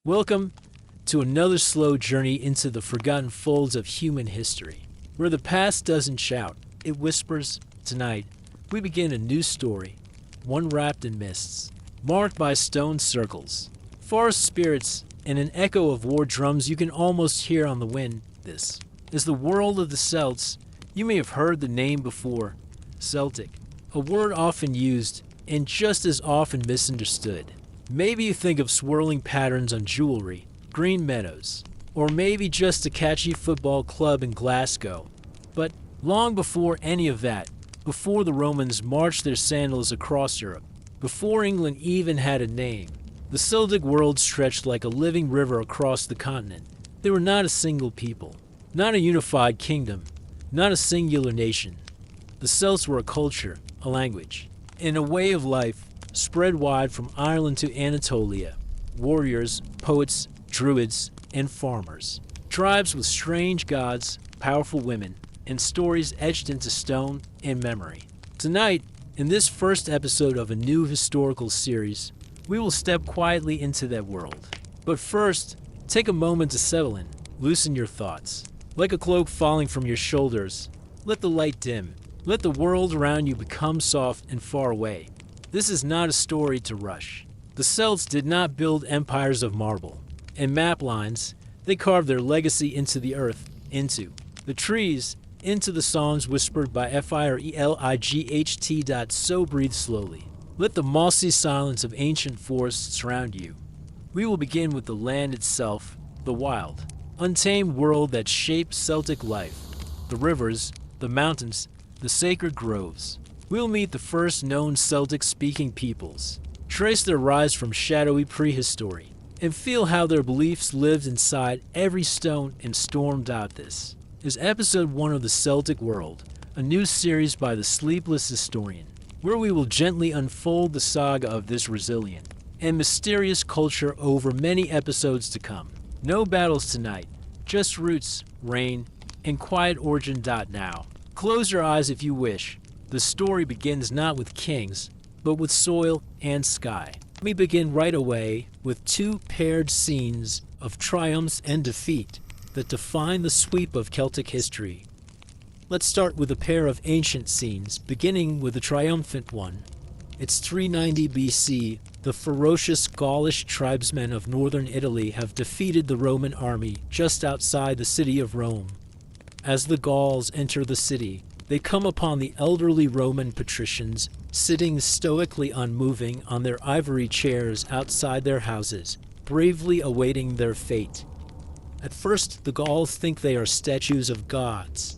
Welcome to another slow journey into the forgotten folds of human history, where the past doesn't shout, it whispers. Tonight, we begin a new story, one wrapped in mists, marked by stone circles, forest spirits, and an echo of war drums you can almost hear on the wind. This is the world of the Celts. You may have heard the name before, Celtic, a word often used and just as often misunderstood. Maybe you think of swirling patterns on jewelry, green meadows, or maybe just a catchy football club in Glasgow. But long before any of that, before the Romans marched their sandals across Europe, before England even had a name, the Celtic world stretched like a living river across the continent. They were not a single people, not a unified kingdom, not a singular nation. The Celts were a culture, a language, and a way of life spread wide from Ireland to Anatolia. Warriors, poets, druids, and farmers. Tribes with strange gods, powerful women, and stories etched into stone and memory. Tonight, in this first episode of a new historical series, we will step quietly into that world. But first, take a moment to settle in, loosen your thoughts. Like a cloak falling from your shoulders, let the light dim. Let the world around you become soft and far away. This is not a story to rush. The Celts did not build empires of marble and map lines. They carved their legacy into the earth, into the trees, into the songs whispered by Firelight. So breathe slowly. Let the mossy silence of ancient forests surround you. We will begin with the land itself, the wild, untamed world that shaped Celtic life. The rivers, the mountains, the sacred groves. We'll meet the first known Celtic-speaking peoples, trace their rise from shadowy prehistory, and feel how their beliefs lived inside every stone and stormed out. This is episode 1 of the Celtic World, a new series by the Sleepless historian, where we will gently unfold the saga of this resilient and mysterious culture over many episodes to come. No battles tonight, just roots, rain, and quiet origin. Now, close your eyes if you wish. The story begins not with kings, but with soil and sky. We begin right away with two paired scenes of triumphs and defeat that define the sweep of Celtic history. Let's start with a pair of ancient scenes, beginning with the triumphant one. It's 390 BC. The ferocious Gaulish tribesmen of northern Italy have defeated the Roman army just outside the city of Rome. As the Gauls enter the city, they come upon the elderly Roman patricians sitting stoically unmoving on their ivory chairs outside their houses, bravely awaiting their fate. At first, the Gauls think they are statues of gods,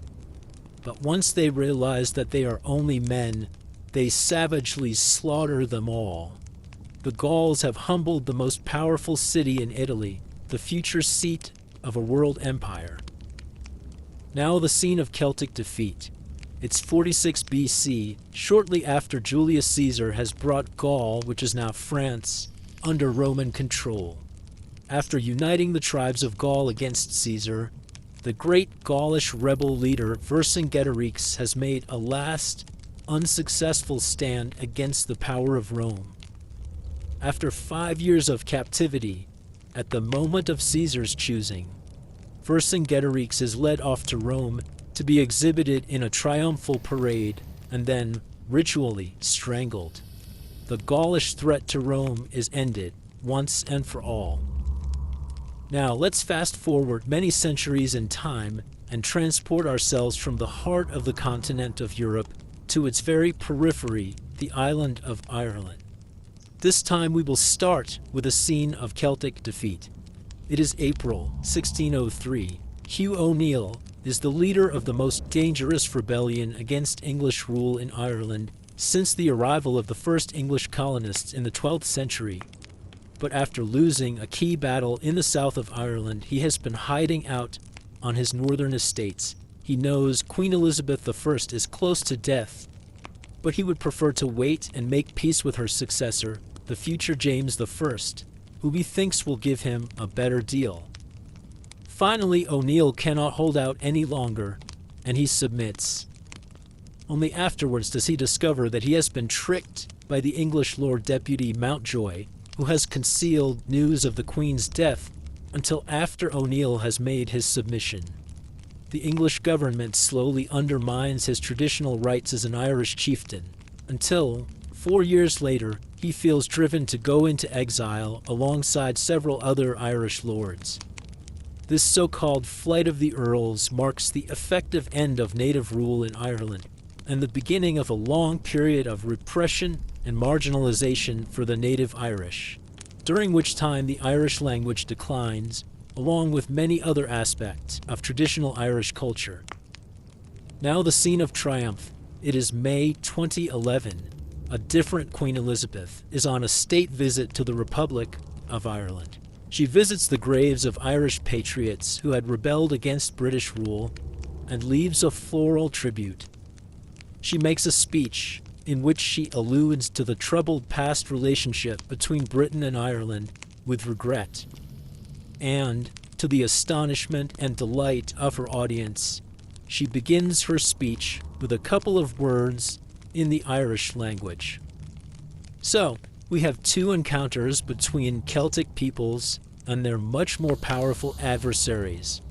but once they realize that they are only men, they savagely slaughter them all. The Gauls have humbled the most powerful city in Italy, the future seat of a world empire. Now the scene of Celtic defeat. It's 46 BC, shortly after Julius Caesar has brought Gaul, which is now France, under Roman control. After uniting the tribes of Gaul against Caesar, the great Gaulish rebel leader Vercingetorix has made a last, unsuccessful stand against the power of Rome. After 5 years of captivity, at the moment of Caesar's choosing, Vercingetorix is led off to Rome to be exhibited in a triumphal parade and then ritually strangled. The Gaulish threat to Rome is ended once and for all. Now let's fast forward many centuries in time and transport ourselves from the heart of the continent of Europe to its very periphery, the island of Ireland. This time we will start with a scene of Celtic defeat. It is April 1603. Hugh O'Neill is the leader of the most dangerous rebellion against English rule in Ireland since the arrival of the first English colonists in the 12th century. But after losing a key battle in the south of Ireland, he has been hiding out on his northern estates. He knows Queen Elizabeth I is close to death, but he would prefer to wait and make peace with her successor, the future James I, who he thinks will give him a better deal. Finally, O'Neill cannot hold out any longer, and he submits. Only afterwards does he discover that he has been tricked by the English Lord Deputy Mountjoy who has concealed news of the Queen's death until after O'Neill has made his submission. The English government slowly undermines his traditional rights as an Irish chieftain, until, 4 years later, he feels driven to go into exile alongside several other Irish lords. This so-called Flight of the Earls marks the effective end of native rule in Ireland and the beginning of a long period of repression and marginalization for the native Irish, during which time the Irish language declines, along with many other aspects of traditional Irish culture. Now the scene of triumph. It is May 2011. A different Queen Elizabeth is on a state visit to the Republic of Ireland. She visits the graves of Irish patriots who had rebelled against British rule and leaves a floral tribute. She makes a speech in which she alludes to the troubled past relationship between Britain and Ireland with regret, and, to the astonishment and delight of her audience, she begins her speech with a couple of words in the Irish language. So, we have two encounters between Celtic peoples and their much more powerful adversaries.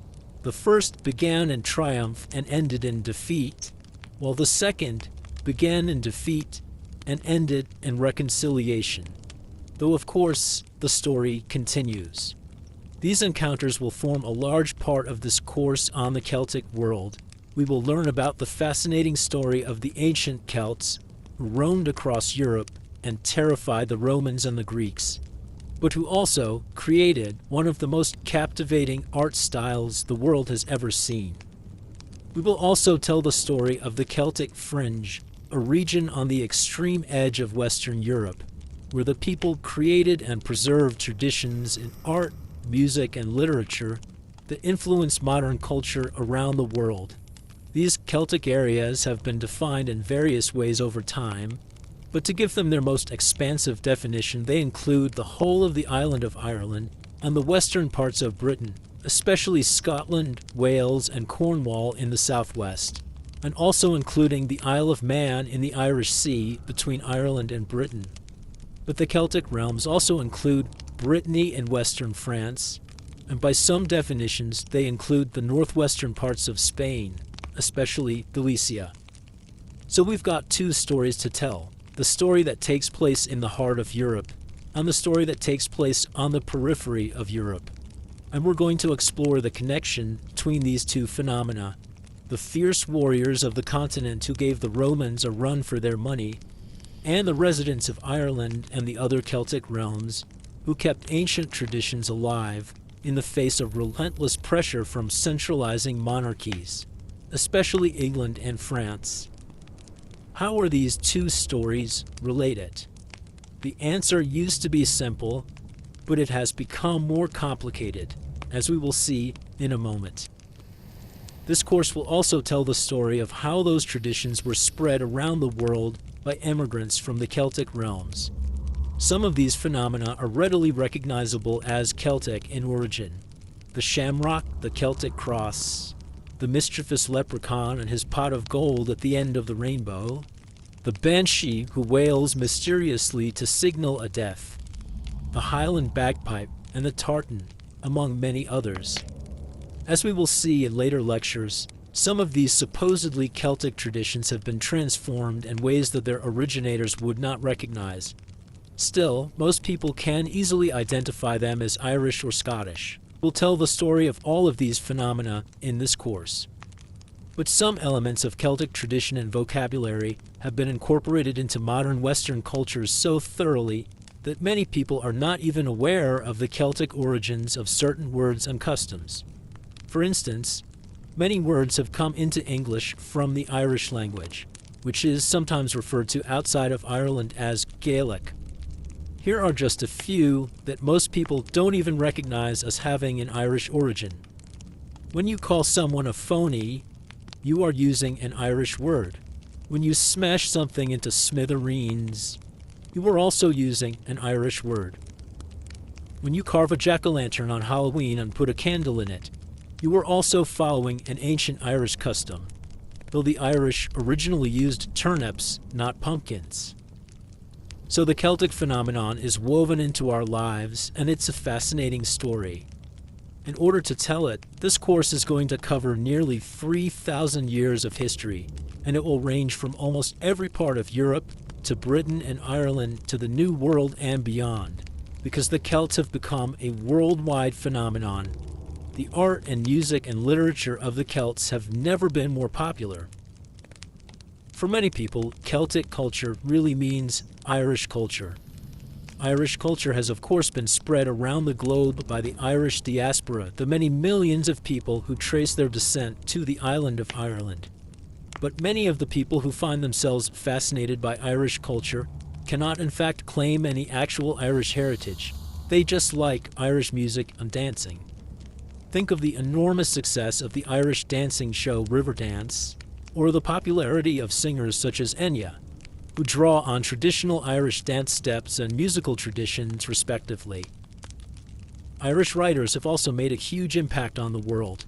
The first began in triumph and ended in defeat, while the second began in defeat and ended in reconciliation. Though, of course, the story continues. These encounters will form a large part of this course on the Celtic World. We will learn about the fascinating story of the ancient Celts who roamed across Europe and terrified the Romans and the Greeks, but who also created one of the most captivating art styles the world has ever seen. We will also tell the story of the Celtic Fringe, a region on the extreme edge of Western Europe, where the people created and preserved traditions in art, music, and literature that influence modern culture around the world. These Celtic areas have been defined in various ways over time, but to give them their most expansive definition, they include the whole of the island of Ireland and the western parts of Britain, especially Scotland, Wales, and Cornwall in the southwest, and also including the Isle of Man in the Irish Sea between Ireland and Britain. But the Celtic realms also include Brittany in western France, and by some definitions they include the northwestern parts of Spain, especially Galicia. So we've got two stories to tell: the story that takes place in the heart of Europe, and the story that takes place on the periphery of Europe. And we're going to explore the connection between these two phenomena: the fierce warriors of the continent who gave the Romans a run for their money, and the residents of Ireland and the other Celtic realms who kept ancient traditions alive in the face of relentless pressure from centralizing monarchies, especially England and France. How are these two stories related? The answer used to be simple, but it has become more complicated, as we will see in a moment. This course will also tell the story of how those traditions were spread around the world by immigrants from the Celtic realms. Some of these phenomena are readily recognizable as Celtic in origin: the shamrock, the Celtic cross, the mischievous leprechaun and his pot of gold at the end of the rainbow, the banshee who wails mysteriously to signal a death, the Highland bagpipe, and the tartan, among many others. As we will see in later lectures, some of these supposedly Celtic traditions have been transformed in ways that their originators would not recognize. Still, most people can easily identify them as Irish or Scottish. We'll tell the story of all of these phenomena in this course. But some elements of Celtic tradition and vocabulary have been incorporated into modern Western cultures so thoroughly that many people are not even aware of the Celtic origins of certain words and customs. For instance, many words have come into English from the Irish language, which is sometimes referred to outside of Ireland as Gaelic. Here are just a few that most people don't even recognize as having an Irish origin. When you call someone a phony, you are using an Irish word. When you smash something into smithereens, you are also using an Irish word. When you carve a jack-o'-lantern on Halloween and put a candle in it, you are also following an ancient Irish custom, though the Irish originally used turnips, not pumpkins. So the Celtic phenomenon is woven into our lives, and it's a fascinating story. In order to tell it, this course is going to cover nearly 3,000 years of history, and it will range from almost every part of Europe to Britain and Ireland to the New World and beyond, because the Celts have become a worldwide phenomenon. The art and music and literature of the Celts have never been more popular. For many people, Celtic culture really means Irish culture. Irish culture has of course been spread around the globe by the Irish diaspora, the many millions of people who trace their descent to the island of Ireland. But many of the people who find themselves fascinated by Irish culture cannot in fact claim any actual Irish heritage. They just like Irish music and dancing. Think of the enormous success of the Irish dancing show Riverdance, or the popularity of singers such as Enya, who draw on traditional Irish dance steps and musical traditions respectively. Irish writers have also made a huge impact on the world.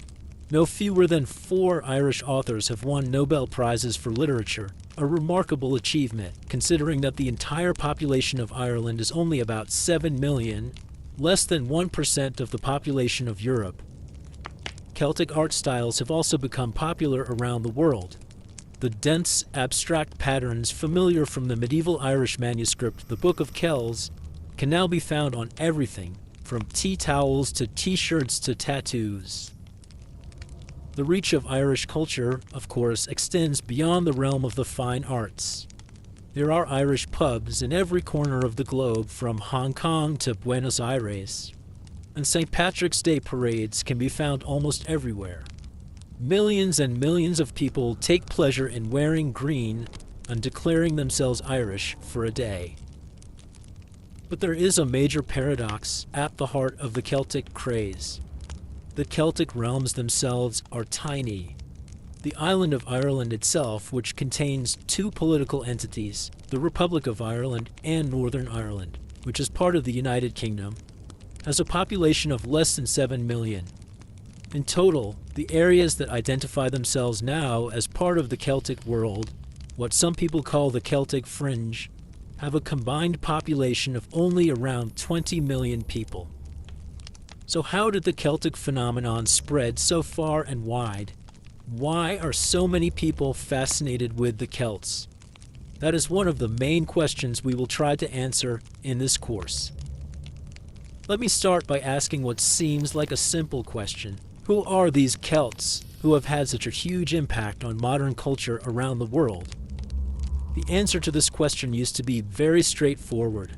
No fewer than 4 Irish authors have won Nobel Prizes for literature, a remarkable achievement considering that the entire population of Ireland is only about 7 million, less than 1% of the population of Europe. Celtic art styles have also become popular around the world. The dense, abstract patterns familiar from the medieval Irish manuscript, the Book of Kells, can now be found on everything, from tea towels to t-shirts to tattoos. The reach of Irish culture, of course, extends beyond the realm of the fine arts. There are Irish pubs in every corner of the globe, from Hong Kong to Buenos Aires, and St. Patrick's Day parades can be found almost everywhere. Millions and millions of people take pleasure in wearing green and declaring themselves Irish for a day. But there is a major paradox at the heart of the Celtic craze. The Celtic realms themselves are tiny. The island of Ireland itself, which contains 2 political entities, the Republic of Ireland and Northern Ireland, which is part of the United Kingdom, has a population of less than 7 million. In total, the areas that identify themselves now as part of the Celtic world, what some people call the Celtic fringe, have a combined population of only around 20 million people. So how did the Celtic phenomenon spread so far and wide? Why are so many people fascinated with the Celts? That is one of the main questions we will try to answer in this course. Let me start by asking what seems like a simple question. Who are these Celts who have had such a huge impact on modern culture around the world? The answer to this question used to be very straightforward.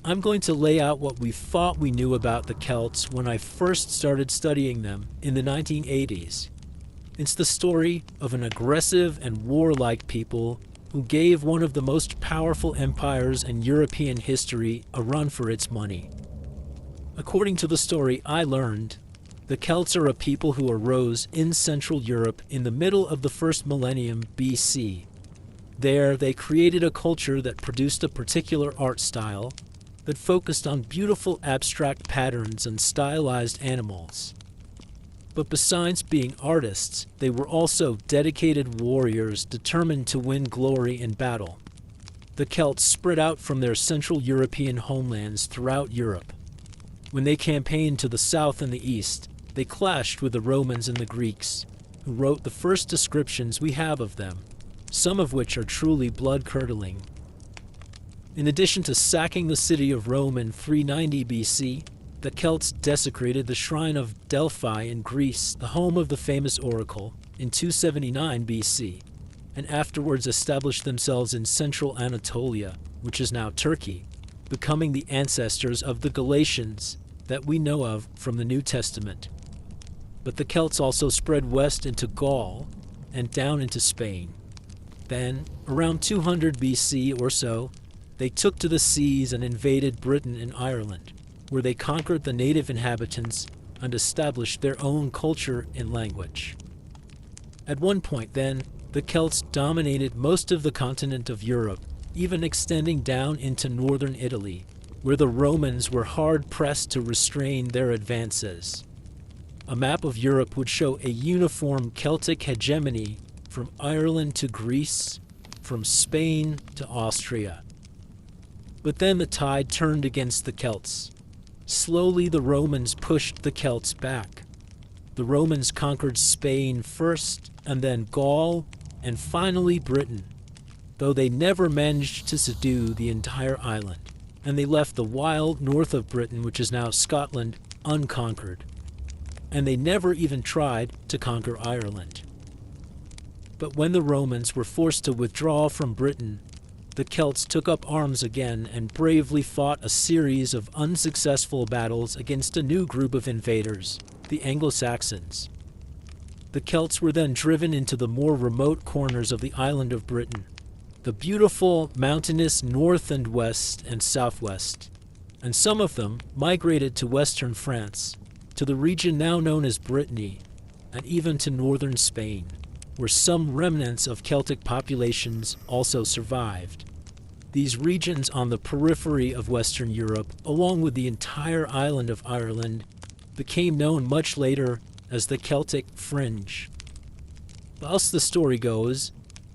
I'm going to lay out what we thought we knew about the Celts when I first started studying them in the 1980s. It's the story of an aggressive and warlike people who gave one of the most powerful empires in European history a run for its money. According to the story I learned, the Celts are a people who arose in Central Europe in the middle of the first millennium BC. There, they created a culture that produced a particular art style that focused on beautiful abstract patterns and stylized animals. But besides being artists, they were also dedicated warriors determined to win glory in battle. The Celts spread out from their Central European homelands throughout Europe. When they campaigned to the south and the east, they clashed with the Romans and the Greeks, who wrote the first descriptions we have of them, some of which are truly blood-curdling. In addition to sacking the city of Rome in 390 BC, the Celts desecrated the shrine of Delphi in Greece, the home of the famous oracle, in 279 BC, and afterwards established themselves in central Anatolia, which is now Turkey, becoming the ancestors of the Galatians that we know of from the New Testament. But the Celts also spread west into Gaul and down into Spain. Then, around 200 BC or so, they took to the seas and invaded Britain and Ireland, where they conquered the native inhabitants and established their own culture and language. At one point, then, the Celts dominated most of the continent of Europe, even extending down into northern Italy, where the Romans were hard-pressed to restrain their advances. A map of Europe would show a uniform Celtic hegemony from Ireland to Greece, from Spain to Austria. But then the tide turned against the Celts. Slowly the Romans pushed the Celts back. The Romans conquered Spain first, and then Gaul, and finally Britain, though they never managed to subdue the entire island, and they left the wild north of Britain, which is now Scotland, unconquered. And they never even tried to conquer Ireland. But when the Romans were forced to withdraw from Britain, the Celts took up arms again and bravely fought a series of unsuccessful battles against a new group of invaders, the Anglo-Saxons. The Celts were then driven into the more remote corners of the island of Britain, the beautiful mountainous north and west and southwest, and some of them migrated to western France, to the region now known as Brittany, and even to northern Spain, where some remnants of Celtic populations also survived. These regions on the periphery of Western Europe, along with the entire island of Ireland, became known much later as the Celtic Fringe. Whilst the story goes,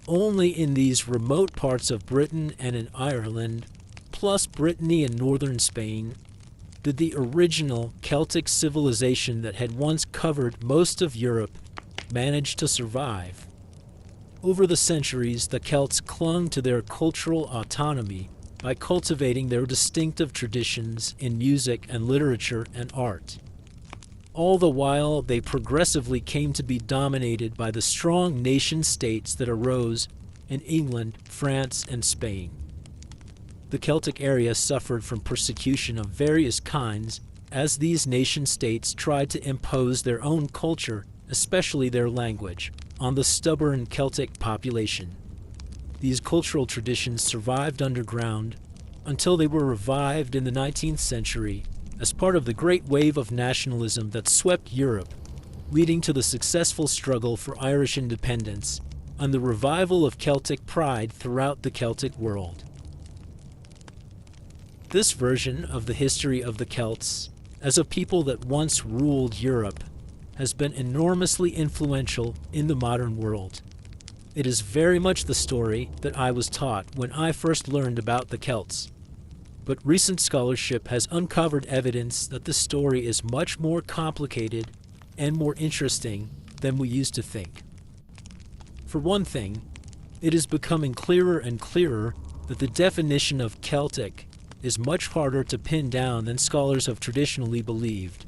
only in these remote parts of Britain and in Ireland, plus Brittany and northern Spain, did the original Celtic civilization that had once covered most of Europe manage to survive. Over the centuries, the Celts clung to their cultural autonomy by cultivating their distinctive traditions in music and literature and art. All the while, they progressively came to be dominated by the strong nation-states that arose in England, France, and Spain. The Celtic area suffered from persecution of various kinds as these nation-states tried to impose their own culture, especially their language, on the stubborn Celtic population. These cultural traditions survived underground until they were revived in the 19th century as part of the great wave of nationalism that swept Europe, leading to the successful struggle for Irish independence and the revival of Celtic pride throughout the Celtic world. This version of the history of the Celts, as a people that once ruled Europe, has been enormously influential in the modern world. It is very much the story that I was taught when I first learned about the Celts. But recent scholarship has uncovered evidence that the story is much more complicated and more interesting than we used to think. For one thing, it is becoming clearer and clearer that the definition of Celtic is much harder to pin down than scholars have traditionally believed.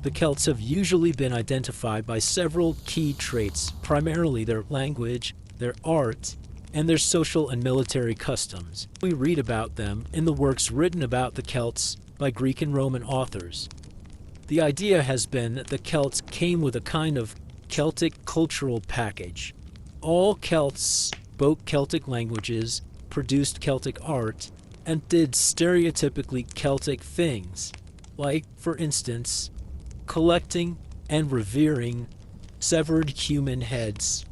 The Celts have usually been identified by several key traits, primarily their language, their art, and their social and military customs. We read about them in the works written about the Celts by Greek and Roman authors. The idea has been that the Celts came with a kind of Celtic cultural package. All Celts spoke Celtic languages, produced Celtic art, and did stereotypically Celtic things, like, for instance, collecting and revering severed human heads.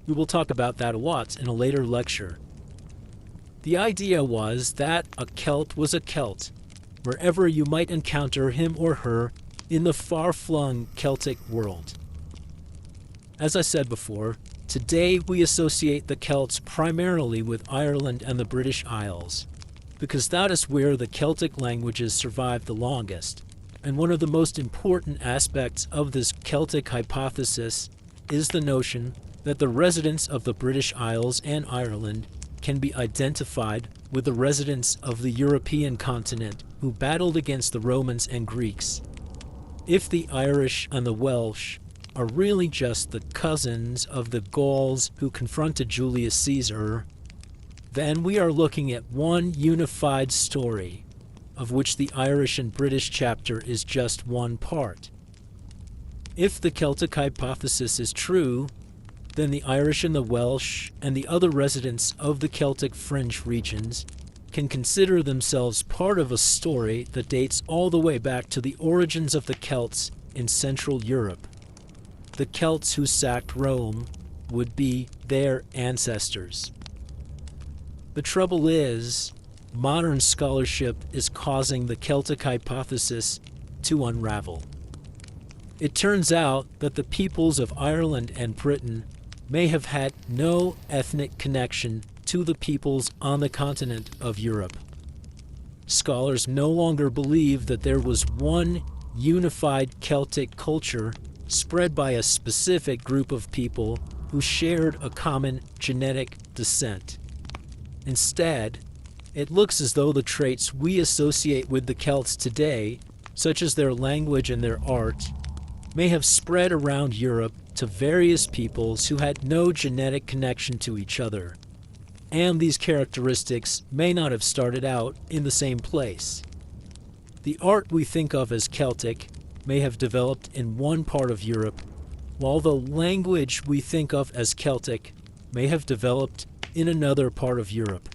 We will talk about that a lot in a later lecture. The idea was that a Celt was a Celt, wherever you might encounter him or her in the far-flung Celtic world. As I said before, today we associate the Celts primarily with Ireland and the British Isles, because that is where the Celtic languages survived the longest. And one of the most important aspects of this Celtic hypothesis is the notion that the residents of the British Isles and Ireland can be identified with the residents of the European continent who battled against the Romans and Greeks. If the Irish and the Welsh are really just the cousins of the Gauls who confronted Julius Caesar, then we are looking at one unified story, of which the Irish and British chapter is just one part. If the Celtic hypothesis is true, then the Irish and the Welsh and the other residents of the Celtic fringe regions can consider themselves part of a story that dates all the way back to the origins of the Celts in Central Europe. The Celts who sacked Rome would be their ancestors. The trouble is, modern scholarship is causing the Celtic hypothesis to unravel. It turns out that the peoples of Ireland and Britain may have had no ethnic connection to the peoples on the continent of Europe. scholars no longer believe that there was one unified Celtic culture spread by a specific group of people who shared a common genetic descent. Instead, it looks as though the traits we associate with the Celts today, such as their language and their art, may have spread around Europe to various peoples who had no genetic connection to each other. And these characteristics may not have started out in the same place. The art we think of as Celtic may have developed in one part of Europe, while the language we think of as Celtic may have developed in another part of Europe.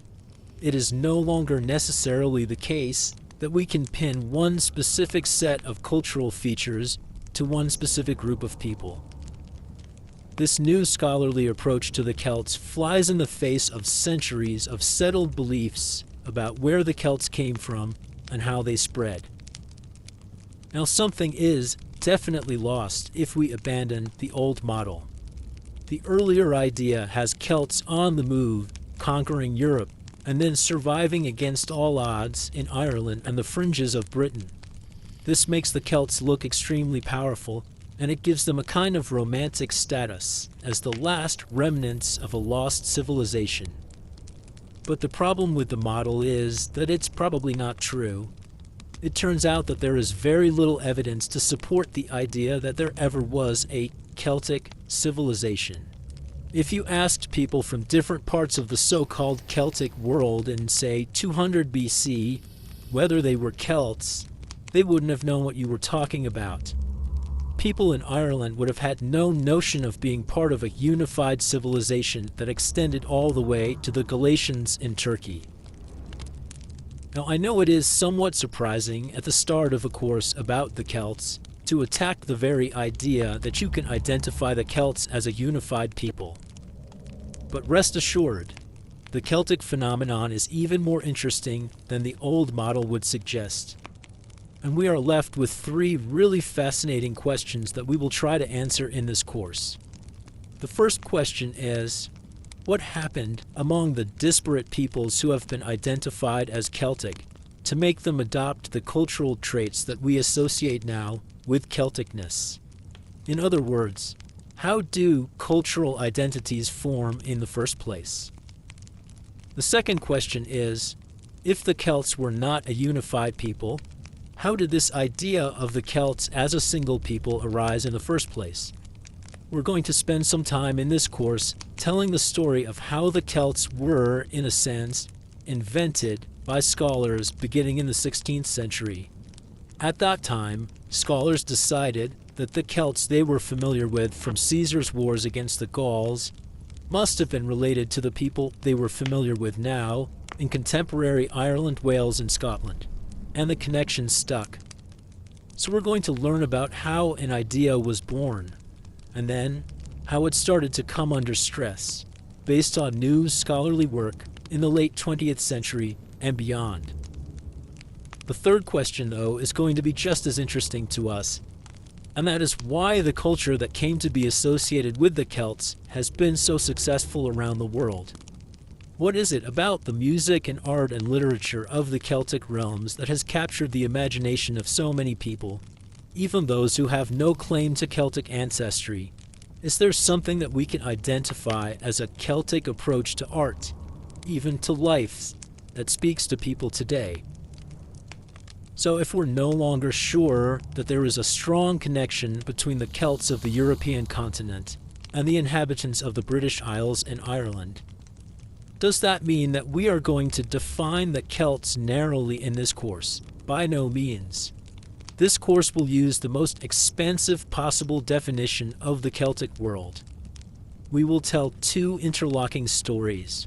It is no longer necessarily the case that we can pin one specific set of cultural features to one specific group of people. This new scholarly approach to the Celts flies in the face of centuries of settled beliefs about where the Celts came from and how they spread. Now, something is definitely lost if we abandon the old model. The earlier idea has Celts on the move, conquering Europe, and then surviving against all odds in Ireland and the fringes of Britain. This makes the Celts look extremely powerful, and it gives them a kind of romantic status as the last remnants of a lost civilization. But the problem with the model is that it's probably not true. It turns out that there is very little evidence to support the idea that there ever was a Celtic civilization. If you asked people from different parts of the so-called Celtic world in, say, 200 BC, whether they were Celts, they wouldn't have known what you were talking about. People in Ireland would have had no notion of being part of a unified civilization that extended all the way to the Galatians in Turkey. Now, I know it is somewhat surprising at the start of a course about the Celts to attack the very idea that you can identify the Celts as a unified people. But rest assured, the Celtic phenomenon is even more interesting than the old model would suggest. And we are left with three really fascinating questions that we will try to answer in this course. The first question is, what happened among the disparate peoples who have been identified as Celtic to make them adopt the cultural traits that we associate now with Celticness? In other words, how do cultural identities form in the first place? The second question is, if the Celts were not a unified people, how did this idea of the Celts as a single people arise in the first place? We're going to spend some time in this course telling the story of how the Celts were, in a sense, invented by scholars beginning in the 16th century. At that time, scholars decided that the Celts they were familiar with from Caesar's wars against the Gauls must have been related to the people they were familiar with now in contemporary Ireland, Wales, and Scotland, and the connection stuck. So we're going to learn about how an idea was born, and then how it started to come under stress, based on new scholarly work in the late 20th century and beyond. The third question, though, is going to be just as interesting to us, and that is why the culture that came to be associated with the Celts has been so successful around the world. What is it about the music and art and literature of the Celtic realms that has captured the imagination of so many people, even those who have no claim to Celtic ancestry? Is there something that we can identify as a Celtic approach to art, even to life, that speaks to people today? So if we're no longer sure that there is a strong connection between the Celts of the European continent and the inhabitants of the British Isles and Ireland, does that mean that we are going to define the Celts narrowly in this course? By no means. This course will use the most expansive possible definition of the Celtic world. We will tell two interlocking stories.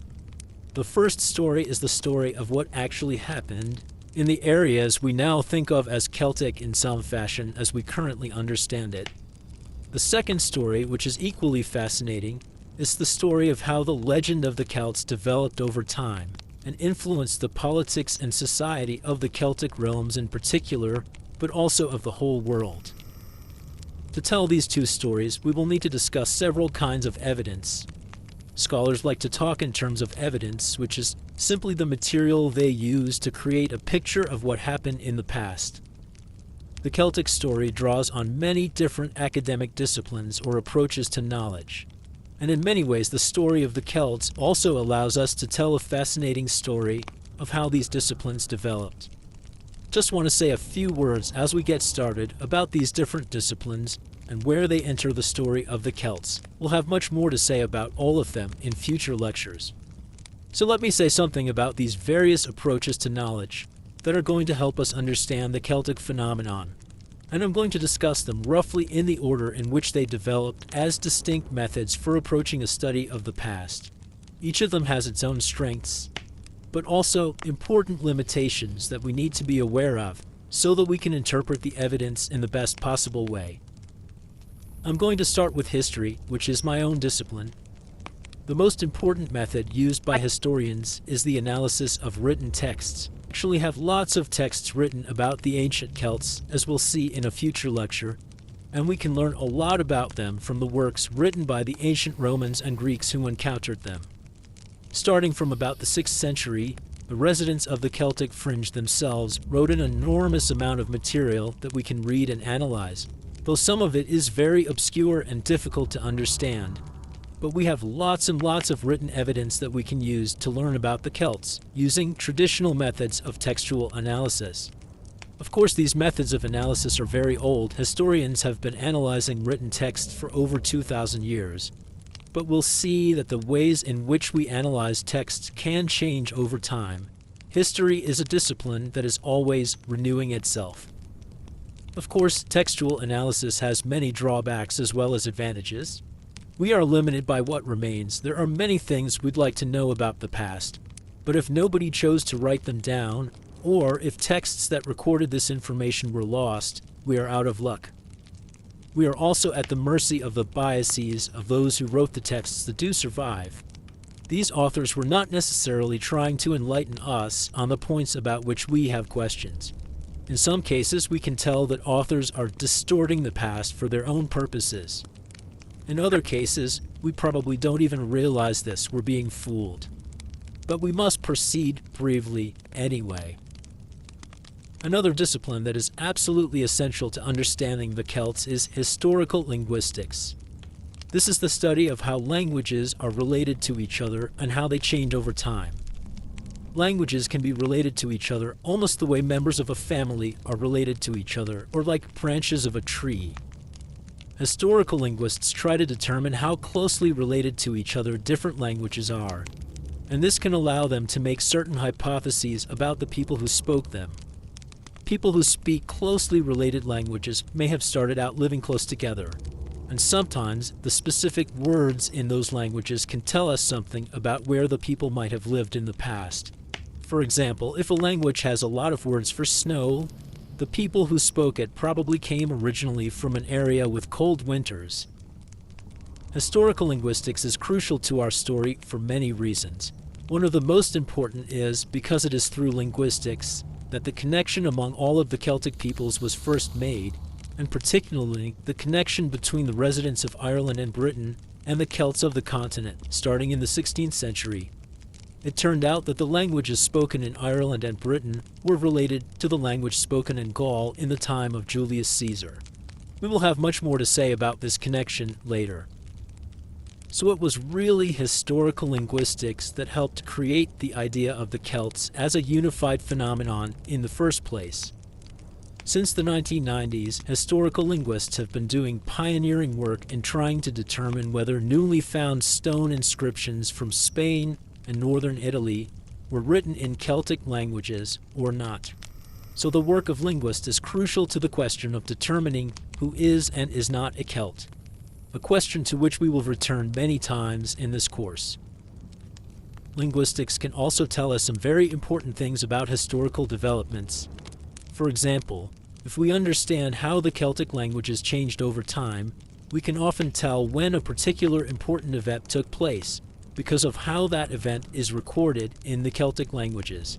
The first story is the story of what actually happened in the areas we now think of as Celtic in some fashion as we currently understand it. The second story, which is equally fascinating, is the story of how the legend of the Celts developed over time and influenced the politics and society of the Celtic realms in particular, but also of the whole world. To tell these two stories, we will need to discuss several kinds of evidence. Scholars like to talk in terms of evidence, which is simply the material they use to create a picture of what happened in the past. The Celtic story draws on many different academic disciplines or approaches to knowledge. And in many ways, the story of the Celts also allows us to tell a fascinating story of how these disciplines developed. Just want to say a few words as we get started about these different disciplines and where they enter the story of the Celts. We'll have much more to say about all of them in future lectures. So let me say something about these various approaches to knowledge that are going to help us understand the Celtic phenomenon. And I'm going to discuss them roughly in the order in which they developed as distinct methods for approaching a study of the past. Each of them has its own strengths, but also important limitations that we need to be aware of so that we can interpret the evidence in the best possible way. I'm going to start with history, which is my own discipline. The most important method used by historians is the analysis of written texts. We actually have lots of texts written about the ancient Celts, as we'll see in a future lecture, and we can learn a lot about them from the works written by the ancient Romans and Greeks who encountered them. Starting from about the 6th century, the residents of the Celtic fringe themselves wrote an enormous amount of material that we can read and analyze, though some of it is very obscure and difficult to understand. But we have lots and lots of written evidence that we can use to learn about the Celts, using traditional methods of textual analysis. Of course, these methods of analysis are very old. Historians have been analyzing written text for over 2,000 years. But we'll see that the ways in which we analyze texts can change over time. History is a discipline that is always renewing itself. Of course, textual analysis has many drawbacks as well as advantages. We are limited by what remains. There are many things we'd like to know about the past, but if nobody chose to write them down, or if texts that recorded this information were lost, we are out of luck. We are also at the mercy of the biases of those who wrote the texts that do survive. These authors were not necessarily trying to enlighten us on the points about which we have questions. In some cases, we can tell that authors are distorting the past for their own purposes. In other cases, we probably don't even realize this, we're being fooled. But we must proceed bravely anyway. Another discipline that is absolutely essential to understanding the Celts is historical linguistics. This is the study of how languages are related to each other and how they change over time. Languages can be related to each other almost the way members of a family are related to each other, or like branches of a tree. Historical linguists try to determine how closely related to each other different languages are, and this can allow them to make certain hypotheses about the people who spoke them. People who speak closely related languages may have started out living close together, and sometimes the specific words in those languages can tell us something about where the people might have lived in the past. For example, if a language has a lot of words for snow, the people who spoke it probably came originally from an area with cold winters. Historical linguistics is crucial to our story for many reasons. One of the most important is because it is through linguistics that the connection among all of the Celtic peoples was first made, and particularly the connection between the residents of Ireland and Britain and the Celts of the continent, starting in the 16th century. It turned out that the languages spoken in Ireland and Britain were related to the language spoken in Gaul in the time of Julius Caesar. We will have much more to say about this connection later. So it was really historical linguistics that helped create the idea of the Celts as a unified phenomenon in the first place. Since the 1990s, historical linguists have been doing pioneering work in trying to determine whether newly found stone inscriptions from Spain and northern Italy were written in Celtic languages or not. So the work of linguists is crucial to the question of determining who is and is not a Celt, a question to which we will return many times in this course. Linguistics can also tell us some very important things about historical developments. For example, if we understand how the Celtic languages changed over time, we can often tell when a particular important event took place, because of how that event is recorded in the Celtic languages.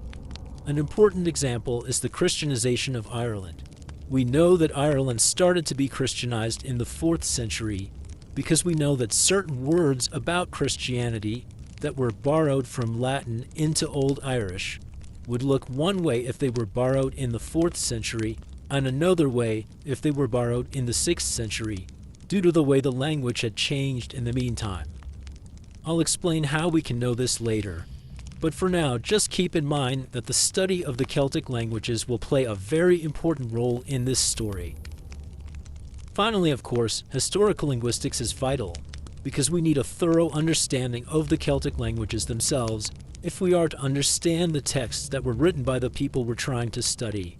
An important example is the Christianization of Ireland. We know that Ireland started to be Christianized in the 4th century, because we know that certain words about Christianity that were borrowed from Latin into Old Irish would look one way if they were borrowed in the 4th century and another way if they were borrowed in the 6th century, due to the way the language had changed in the meantime. I'll explain how we can know this later, but for now, just keep in mind that the study of the Celtic languages will play a very important role in this story. Finally, of course, historical linguistics is vital, because we need a thorough understanding of the Celtic languages themselves if we are to understand the texts that were written by the people we're trying to study.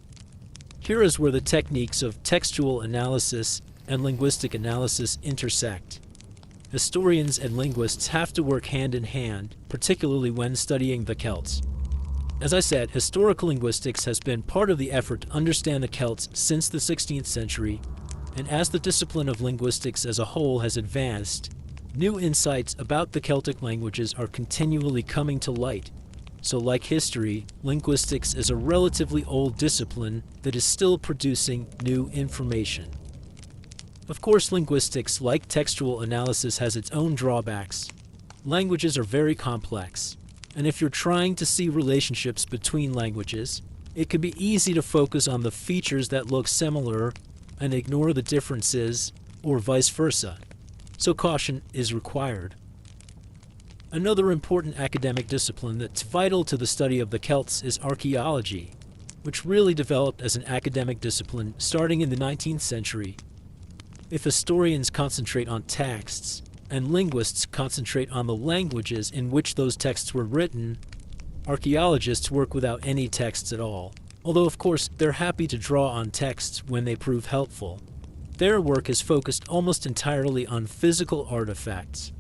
Here is where the techniques of textual analysis and linguistic analysis intersect. Historians and linguists have to work hand in hand, particularly when studying the Celts. As I said, historical linguistics has been part of the effort to understand the Celts since the 16th century, and as the discipline of linguistics as a whole has advanced, new insights about the Celtic languages are continually coming to light. So like history, linguistics is a relatively old discipline that is still producing new information. Of course, linguistics, like textual analysis, has its own drawbacks. Languages are very complex, and if you're trying to see relationships between languages, it can be easy to focus on the features that look similar and ignore the differences, or vice versa. So caution is required. Another important academic discipline that's vital to the study of the Celts is archaeology, which really developed as an academic discipline starting in the 19th century. If historians concentrate on texts, and linguists concentrate on the languages in which those texts were written, archaeologists work without any texts at all, although of course they're happy to draw on texts when they prove helpful. Their work is focused almost entirely on physical artifacts.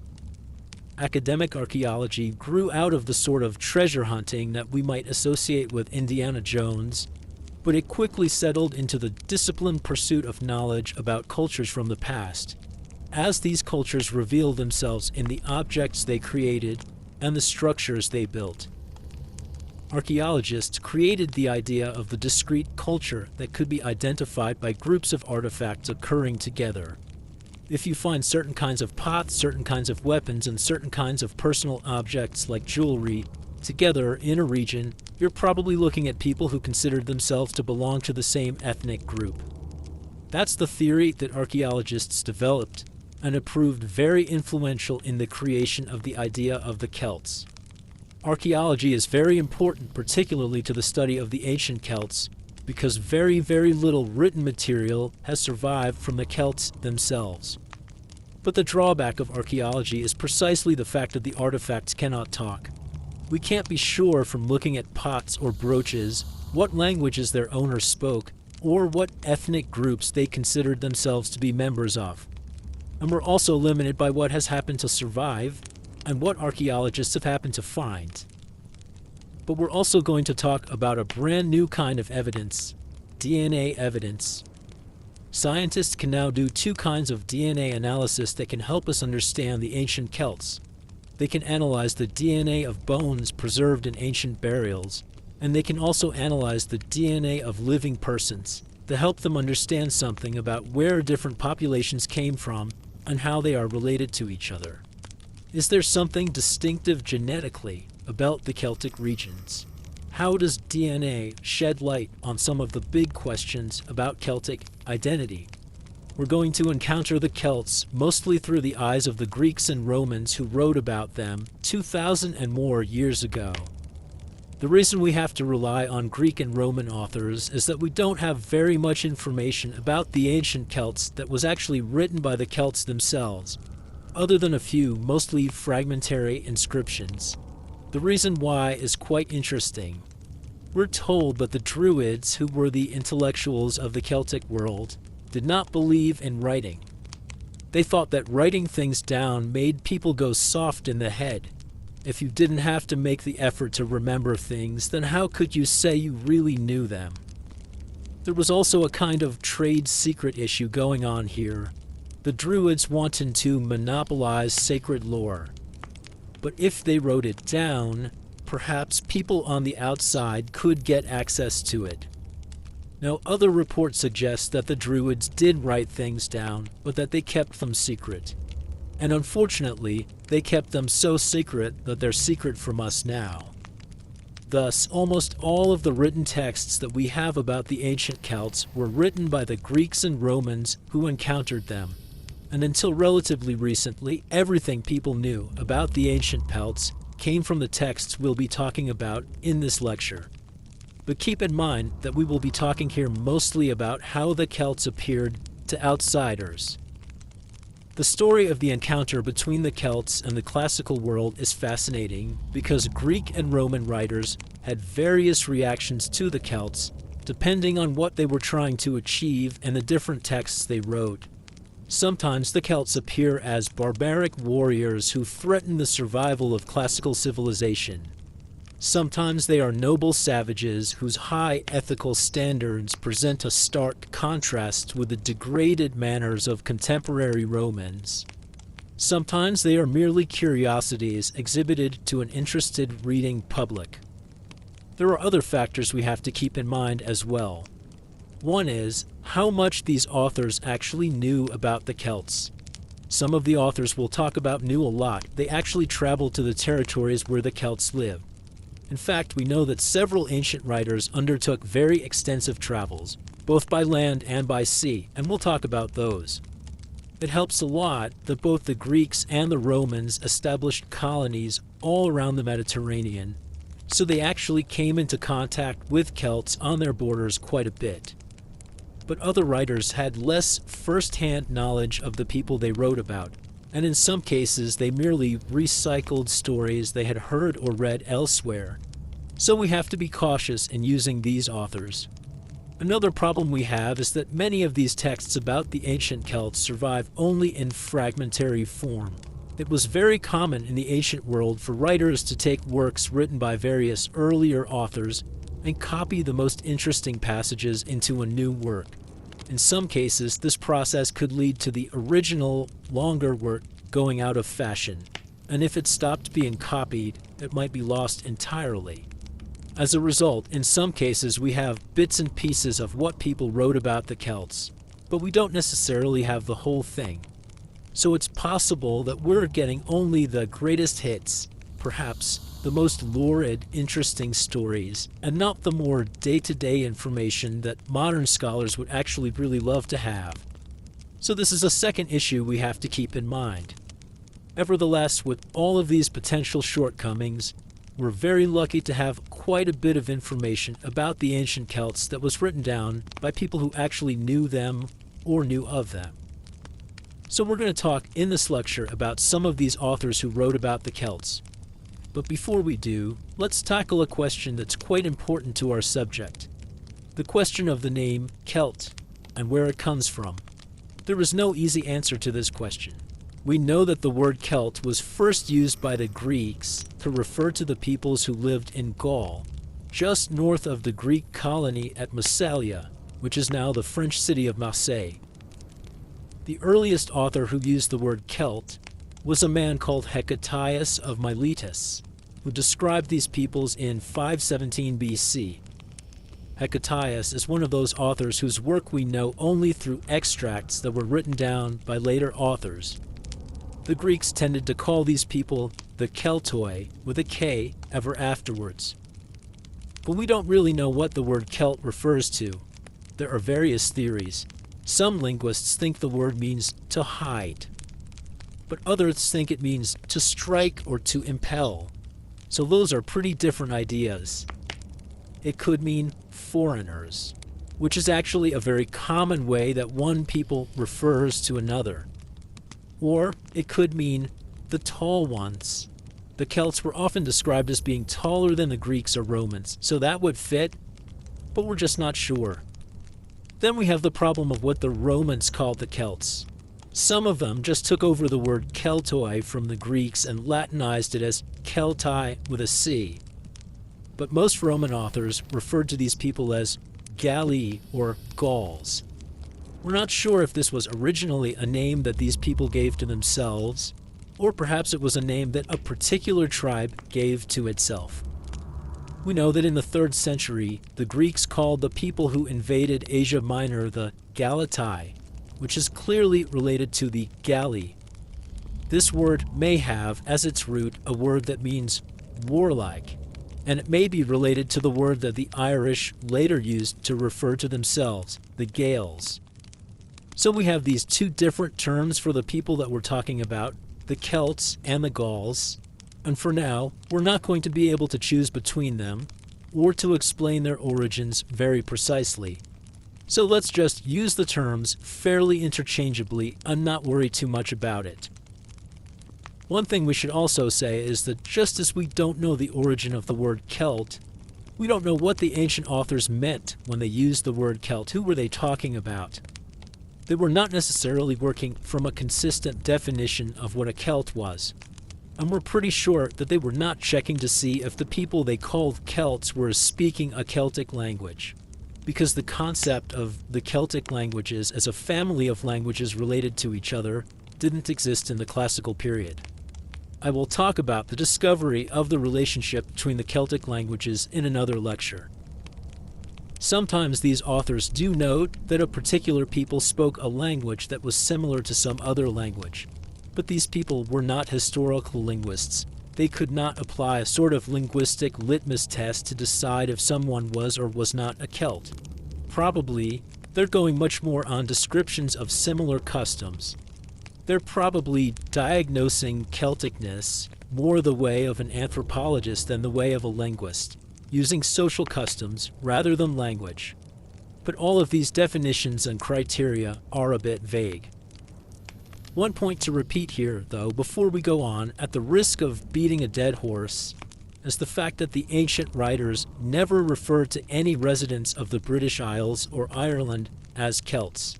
Academic archaeology grew out of the sort of treasure hunting that we might associate with Indiana Jones, but it quickly settled into the disciplined pursuit of knowledge about cultures from the past, as these cultures reveal themselves in the objects they created and the structures they built. Archaeologists created the idea of the discrete culture that could be identified by groups of artifacts occurring together. If you find certain kinds of pots, certain kinds of weapons, and certain kinds of personal objects like jewelry together in a region, you're probably looking at people who considered themselves to belong to the same ethnic group. That's the theory that archaeologists developed, and it proved very influential in the creation of the idea of the Celts. Archaeology is very important, particularly to the study of the ancient Celts, because very, very little written material has survived from the Celts themselves. But the drawback of archaeology is precisely the fact that the artifacts cannot talk. We can't be sure from looking at pots or brooches what languages their owners spoke or what ethnic groups they considered themselves to be members of. And we're also limited by what has happened to survive and what archaeologists have happened to find. But we're also going to talk about a brand new kind of evidence, DNA evidence. Scientists can now do two kinds of DNA analysis that can help us understand the ancient Celts. They can analyze the DNA of bones preserved in ancient burials, and they can also analyze the DNA of living persons to help them understand something about where different populations came from and how they are related to each other. Is there something distinctive genetically about the Celtic regions? How does DNA shed light on some of the big questions about Celtic identity? We're going to encounter the Celts mostly through the eyes of the Greeks and Romans who wrote about them 2,000 and more years ago. The reason we have to rely on Greek and Roman authors is that we don't have very much information about the ancient Celts that was actually written by the Celts themselves, other than a few mostly fragmentary inscriptions. The reason why is quite interesting. We're told that the Druids, who were the intellectuals of the Celtic world, did not believe in writing. They thought that writing things down made people go soft in the head. If you didn't have to make the effort to remember things, then how could you say you really knew them? There was also a kind of trade secret issue going on here. The Druids wanted to monopolize sacred lore. But if they wrote it down, perhaps people on the outside could get access to it. Now, other reports suggest that the Druids did write things down, but that they kept them secret. and unfortunately, they kept them so secret that they're secret from us now. Thus, almost all of the written texts that we have about the ancient Celts were written by the Greeks and Romans who encountered them. And until relatively recently, everything people knew about the ancient Celts came from the texts we'll be talking about in this lecture. But keep in mind that we will be talking here mostly about how the Celts appeared to outsiders. The story of the encounter between the Celts and the classical world is fascinating because Greek and Roman writers had various reactions to the Celts depending on what they were trying to achieve and the different texts they wrote. Sometimes the Celts appear as barbaric warriors who threaten the survival of classical civilization. Sometimes they are noble savages whose high ethical standards present a stark contrast with the degraded manners of contemporary Romans. Sometimes they are merely curiosities exhibited to an interested reading public. There are other factors we have to keep in mind as well. One is how much these authors actually knew about the Celts. Some of the authors we'll talk about knew a lot. They actually traveled to the territories where the Celts lived. In fact, we know that several ancient writers undertook very extensive travels, both by land and by sea, and we'll talk about those. It helps a lot that both the Greeks and the Romans established colonies all around the Mediterranean, so they actually came into contact with Celts on their borders quite a bit. But other writers had less first-hand knowledge of the people they wrote about, and in some cases they merely recycled stories they had heard or read elsewhere. So we have to be cautious in using these authors. Another problem we have is that many of these texts about the ancient Celts survive only in fragmentary form. It was very common in the ancient world for writers to take works written by various earlier authors and copy the most interesting passages into a new work. In some cases, this process could lead to the original, longer work going out of fashion, and if it stopped being copied, it might be lost entirely. As a result, in some cases we have bits and pieces of what people wrote about the Celts, but we don't necessarily have the whole thing. So it's possible that we're getting only the greatest hits, perhaps the most lurid, interesting stories, and not the more day-to-day information that modern scholars would actually really love to have. So this is a second issue we have to keep in mind. Nevertheless, with all of these potential shortcomings, we're very lucky to have quite a bit of information about the ancient Celts that was written down by people who actually knew them or knew of them. So we're going to talk in this lecture about some of these authors who wrote about the Celts. But before we do, let's tackle a question that's quite important to our subject. The question of the name Celt and where it comes from. There is no easy answer to this question. We know that the word Celt was first used by the Greeks to refer to the peoples who lived in Gaul, just north of the Greek colony at Massalia, which is now the French city of Marseille. The earliest author who used the word Celt was a man called Hecataeus of Miletus, who described these peoples in 517 BC. Hecataeus is one of those authors whose work we know only through extracts that were written down by later authors. The Greeks tended to call these people the Keltoi, with a K, ever afterwards. But we don't really know what the word Celt refers to. There are various theories. Some linguists think the word means to hide, but others think it means to strike or to impel. So those are pretty different ideas. It could mean foreigners, which is actually a very common way that one people refers to another. Or it could mean the tall ones. The Celts were often described as being taller than the Greeks or Romans, so that would fit, but we're just not sure. Then we have the problem of what the Romans called the Celts. Some of them just took over the word Keltoi from the Greeks and Latinized it as Keltai with a C. But most Roman authors referred to these people as Galli or Gauls. We're not sure if this was originally a name that these people gave to themselves, or perhaps it was a name that a particular tribe gave to itself. We know that in the 3rd century, the Greeks called the people who invaded Asia Minor the Galatai, which is clearly related to the Galli. This word may have, as its root, a word that means warlike, and it may be related to the word that the Irish later used to refer to themselves, the Gaels. So we have these two different terms for the people that we're talking about, the Celts and the Gauls, and for now, we're not going to be able to choose between them or to explain their origins very precisely. So let's just use the terms fairly interchangeably and not worry too much about it. One thing we should also say is that just as we don't know the origin of the word Celt, we don't know what the ancient authors meant when they used the word Celt. Who were they talking about? They were not necessarily working from a consistent definition of what a Celt was. And we're pretty sure that they were not checking to see if the people they called Celts were speaking a Celtic language, because the concept of the Celtic languages as a family of languages related to each other didn't exist in the classical period. I will talk about the discovery of the relationship between the Celtic languages in another lecture. Sometimes these authors do note that a particular people spoke a language that was similar to some other language, but these people were not historical linguists. They could not apply a sort of linguistic litmus test to decide if someone was or was not a Celt. Probably, they're going much more on descriptions of similar customs. They're probably diagnosing Celticness more the way of an anthropologist than the way of a linguist, using social customs rather than language. But all of these definitions and criteria are a bit vague. One point to repeat here, though, before we go on, at the risk of beating a dead horse, is the fact that the ancient writers never referred to any residents of the British Isles or Ireland as Celts.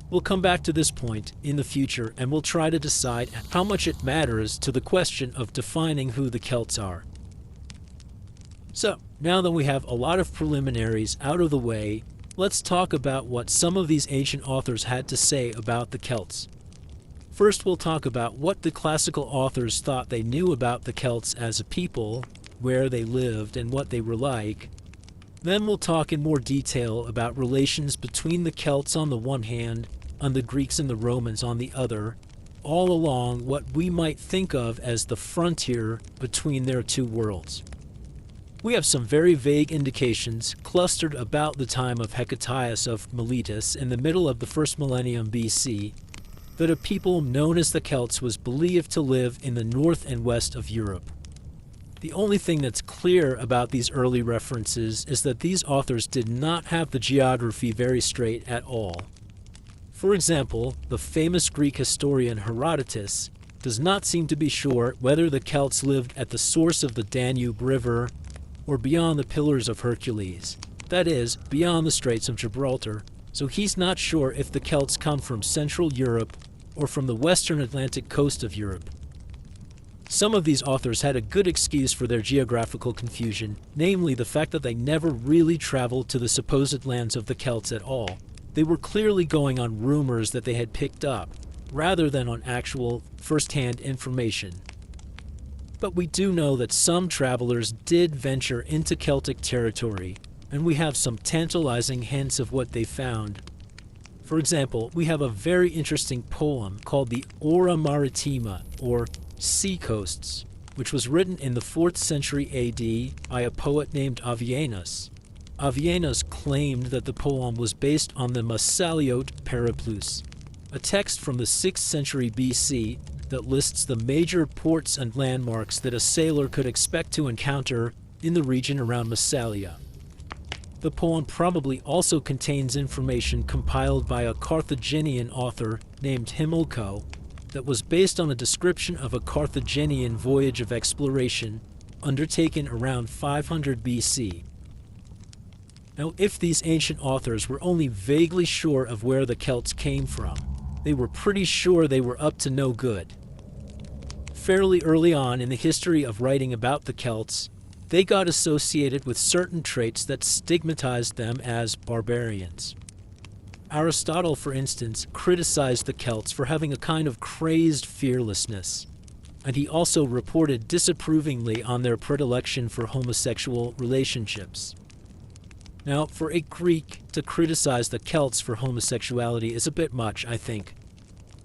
We'll come back to this point in the future, and we'll try to decide how much it matters to the question of defining who the Celts are. So, now that we have a lot of preliminaries out of the way, let's talk about what some of these ancient authors had to say about the Celts. First, we'll talk about what the classical authors thought they knew about the Celts as a people, where they lived, and what they were like. Then we'll talk in more detail about relations between the Celts on the one hand and the Greeks and the Romans on the other, all along what we might think of as the frontier between their two worlds. We have some very vague indications clustered about the time of Hecataeus of Miletus in the middle of the first millennium BC that a people known as the Celts was believed to live in the north and west of Europe. The only thing that's clear about these early references is that these authors did not have the geography very straight at all. For example, the famous Greek historian Herodotus does not seem to be sure whether the Celts lived at the source of the Danube River or beyond the Pillars of Hercules, that is, beyond the Straits of Gibraltar, so he's not sure if the Celts come from Central Europe or from the western Atlantic coast of Europe. Some of these authors had a good excuse for their geographical confusion, namely the fact that they never really traveled to the supposed lands of the Celts at all. They were clearly going on rumors that they had picked up, rather than on actual, first-hand information. But we do know that some travelers did venture into Celtic territory, and we have some tantalizing hints of what they found. For example, we have a very interesting poem called the Ora Maritima, or Sea Coasts, which was written in the 4th century AD by a poet named Avienus. Avienus claimed that the poem was based on the Massaliote Periplus, a text from the 6th century BC that lists the major ports and landmarks that a sailor could expect to encounter in the region around Massalia. The poem probably also contains information compiled by a Carthaginian author named Himilco that was based on a description of a Carthaginian voyage of exploration undertaken around 500 BC. Now, if these ancient authors were only vaguely sure of where the Celts came from, they were pretty sure they were up to no good. Fairly early on in the history of writing about the Celts, they got associated with certain traits that stigmatized them as barbarians. Aristotle, for instance, criticized the Celts for having a kind of crazed fearlessness, and he also reported disapprovingly on their predilection for homosexual relationships. Now, for a Greek to criticize the Celts for homosexuality is a bit much, I think.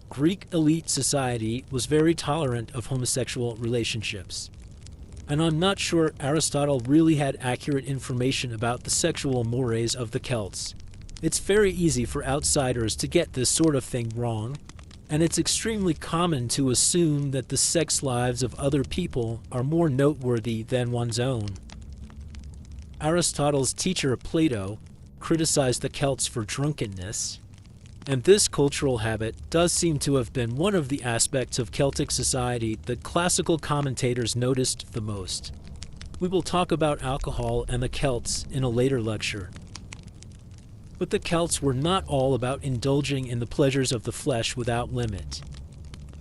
Greek elite society was very tolerant of homosexual relationships. And I'm not sure Aristotle really had accurate information about the sexual mores of the Celts. It's very easy for outsiders to get this sort of thing wrong, and it's extremely common to assume that the sex lives of other people are more noteworthy than one's own. Aristotle's teacher Plato criticized the Celts for drunkenness, and this cultural habit does seem to have been one of the aspects of Celtic society that classical commentators noticed the most. We will talk about alcohol and the Celts in a later lecture. But the Celts were not all about indulging in the pleasures of the flesh without limit.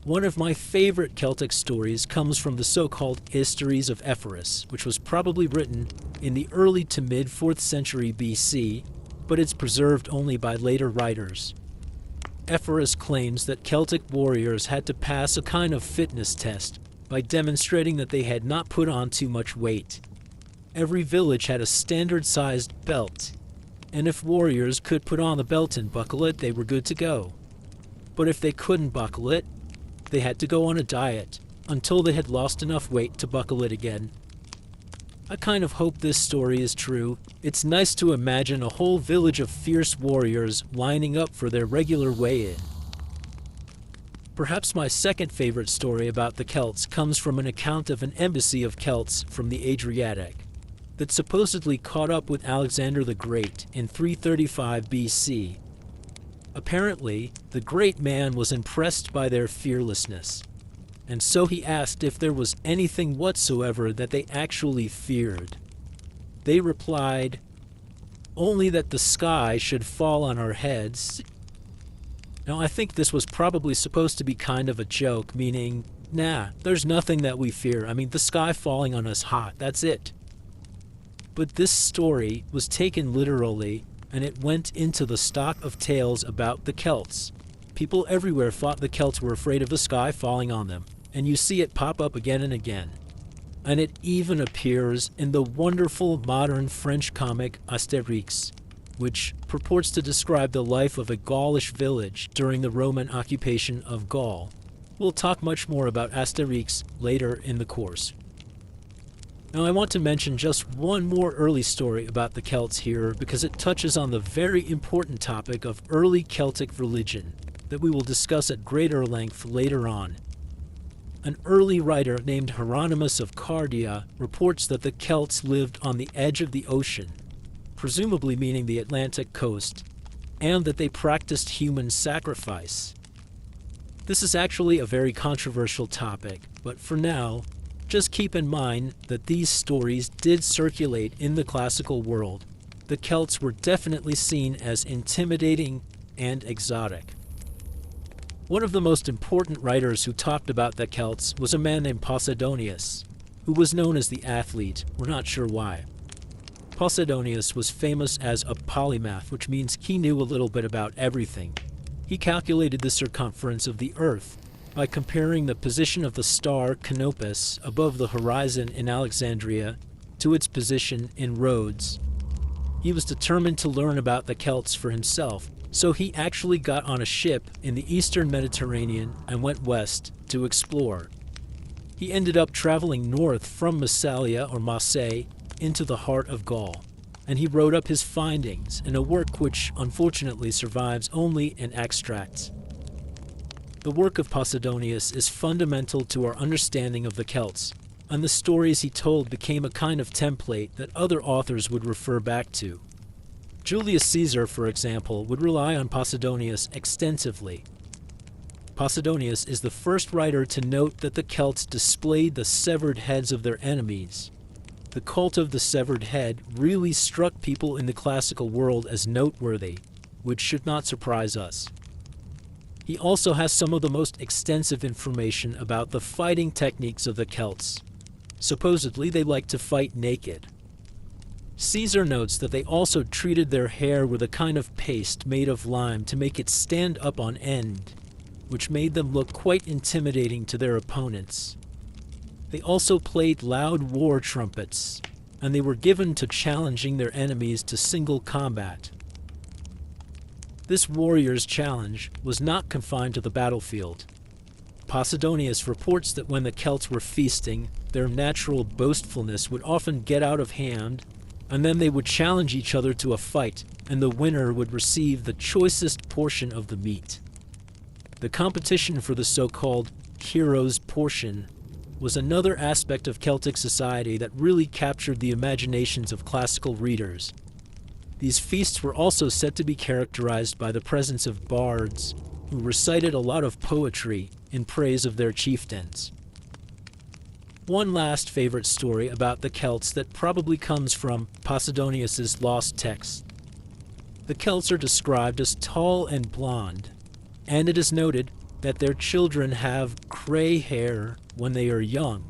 One of my favorite Celtic stories comes from the so-called Histories of Ephorus, which was probably written in the early to mid 4th century BC, but it's preserved only by later writers. Ephorus claims that Celtic warriors had to pass a kind of fitness test by demonstrating that they had not put on too much weight. Every village had a standard-sized belt, and if warriors could put on the belt and buckle it, they were good to go. But if they couldn't buckle it, they had to go on a diet until they had lost enough weight to buckle it again. I kind of hope this story is true. It's nice to imagine a whole village of fierce warriors lining up for their regular weigh-in. Perhaps my second favorite story about the Celts comes from an account of an embassy of Celts from the Adriatic that supposedly caught up with Alexander the Great in 335 BC. Apparently, the great man was impressed by their fearlessness, and so he asked if there was anything whatsoever that they actually feared. They replied, "Only that the sky should fall on our heads." Now, I think this was probably supposed to be kind of a joke, meaning, nah, there's nothing that we fear. I mean, the sky falling on us hot, that's it. But this story was taken literally, and it went into the stock of tales about the Celts. People everywhere thought the Celts were afraid of the sky falling on them, and you see it pop up again and again. And it even appears in the wonderful modern French comic Astérix, which purports to describe the life of a Gaulish village during the Roman occupation of Gaul. We'll talk much more about Astérix later in the course. Now, I want to mention just one more early story about the Celts here because it touches on the very important topic of early Celtic religion that we will discuss at greater length later on. An early writer named Hieronymus of Cardia reports that the Celts lived on the edge of the ocean, presumably meaning the Atlantic coast, and that they practiced human sacrifice. This is actually a very controversial topic, but for now, just keep in mind that these stories did circulate in the classical world. The Celts were definitely seen as intimidating and exotic. One of the most important writers who talked about the Celts was a man named Posidonius, who was known as the athlete. We're not sure why. Posidonius was famous as a polymath, which means he knew a little bit about everything. He calculated the circumference of the Earth by comparing the position of the star Canopus above the horizon in Alexandria to its position in Rhodes. He was determined to learn about the Celts for himself, so he actually got on a ship in the eastern Mediterranean and went west to explore. He ended up traveling north from Massalia or Marseille into the heart of Gaul, and he wrote up his findings in a work which unfortunately survives only in extracts. The work of Posidonius is fundamental to our understanding of the Celts, and the stories he told became a kind of template that other authors would refer back to. Julius Caesar, for example, would rely on Posidonius extensively. Posidonius is the first writer to note that the Celts displayed the severed heads of their enemies. The cult of the severed head really struck people in the classical world as noteworthy, which should not surprise us. He also has some of the most extensive information about the fighting techniques of the Celts. Supposedly, they liked to fight naked. Caesar notes that they also treated their hair with a kind of paste made of lime to make it stand up on end, which made them look quite intimidating to their opponents. They also played loud war trumpets, and they were given to challenging their enemies to single combat. This warrior's challenge was not confined to the battlefield. Posidonius reports that when the Celts were feasting, their natural boastfulness would often get out of hand, and then they would challenge each other to a fight, and the winner would receive the choicest portion of the meat. The competition for the so-called hero's portion was another aspect of Celtic society that really captured the imaginations of classical readers. These feasts were also said to be characterized by the presence of bards, who recited a lot of poetry in praise of their chieftains. One last favorite story about the Celts that probably comes from Posidonius's lost text. The Celts are described as tall and blonde, and it is noted that their children have gray hair when they are young,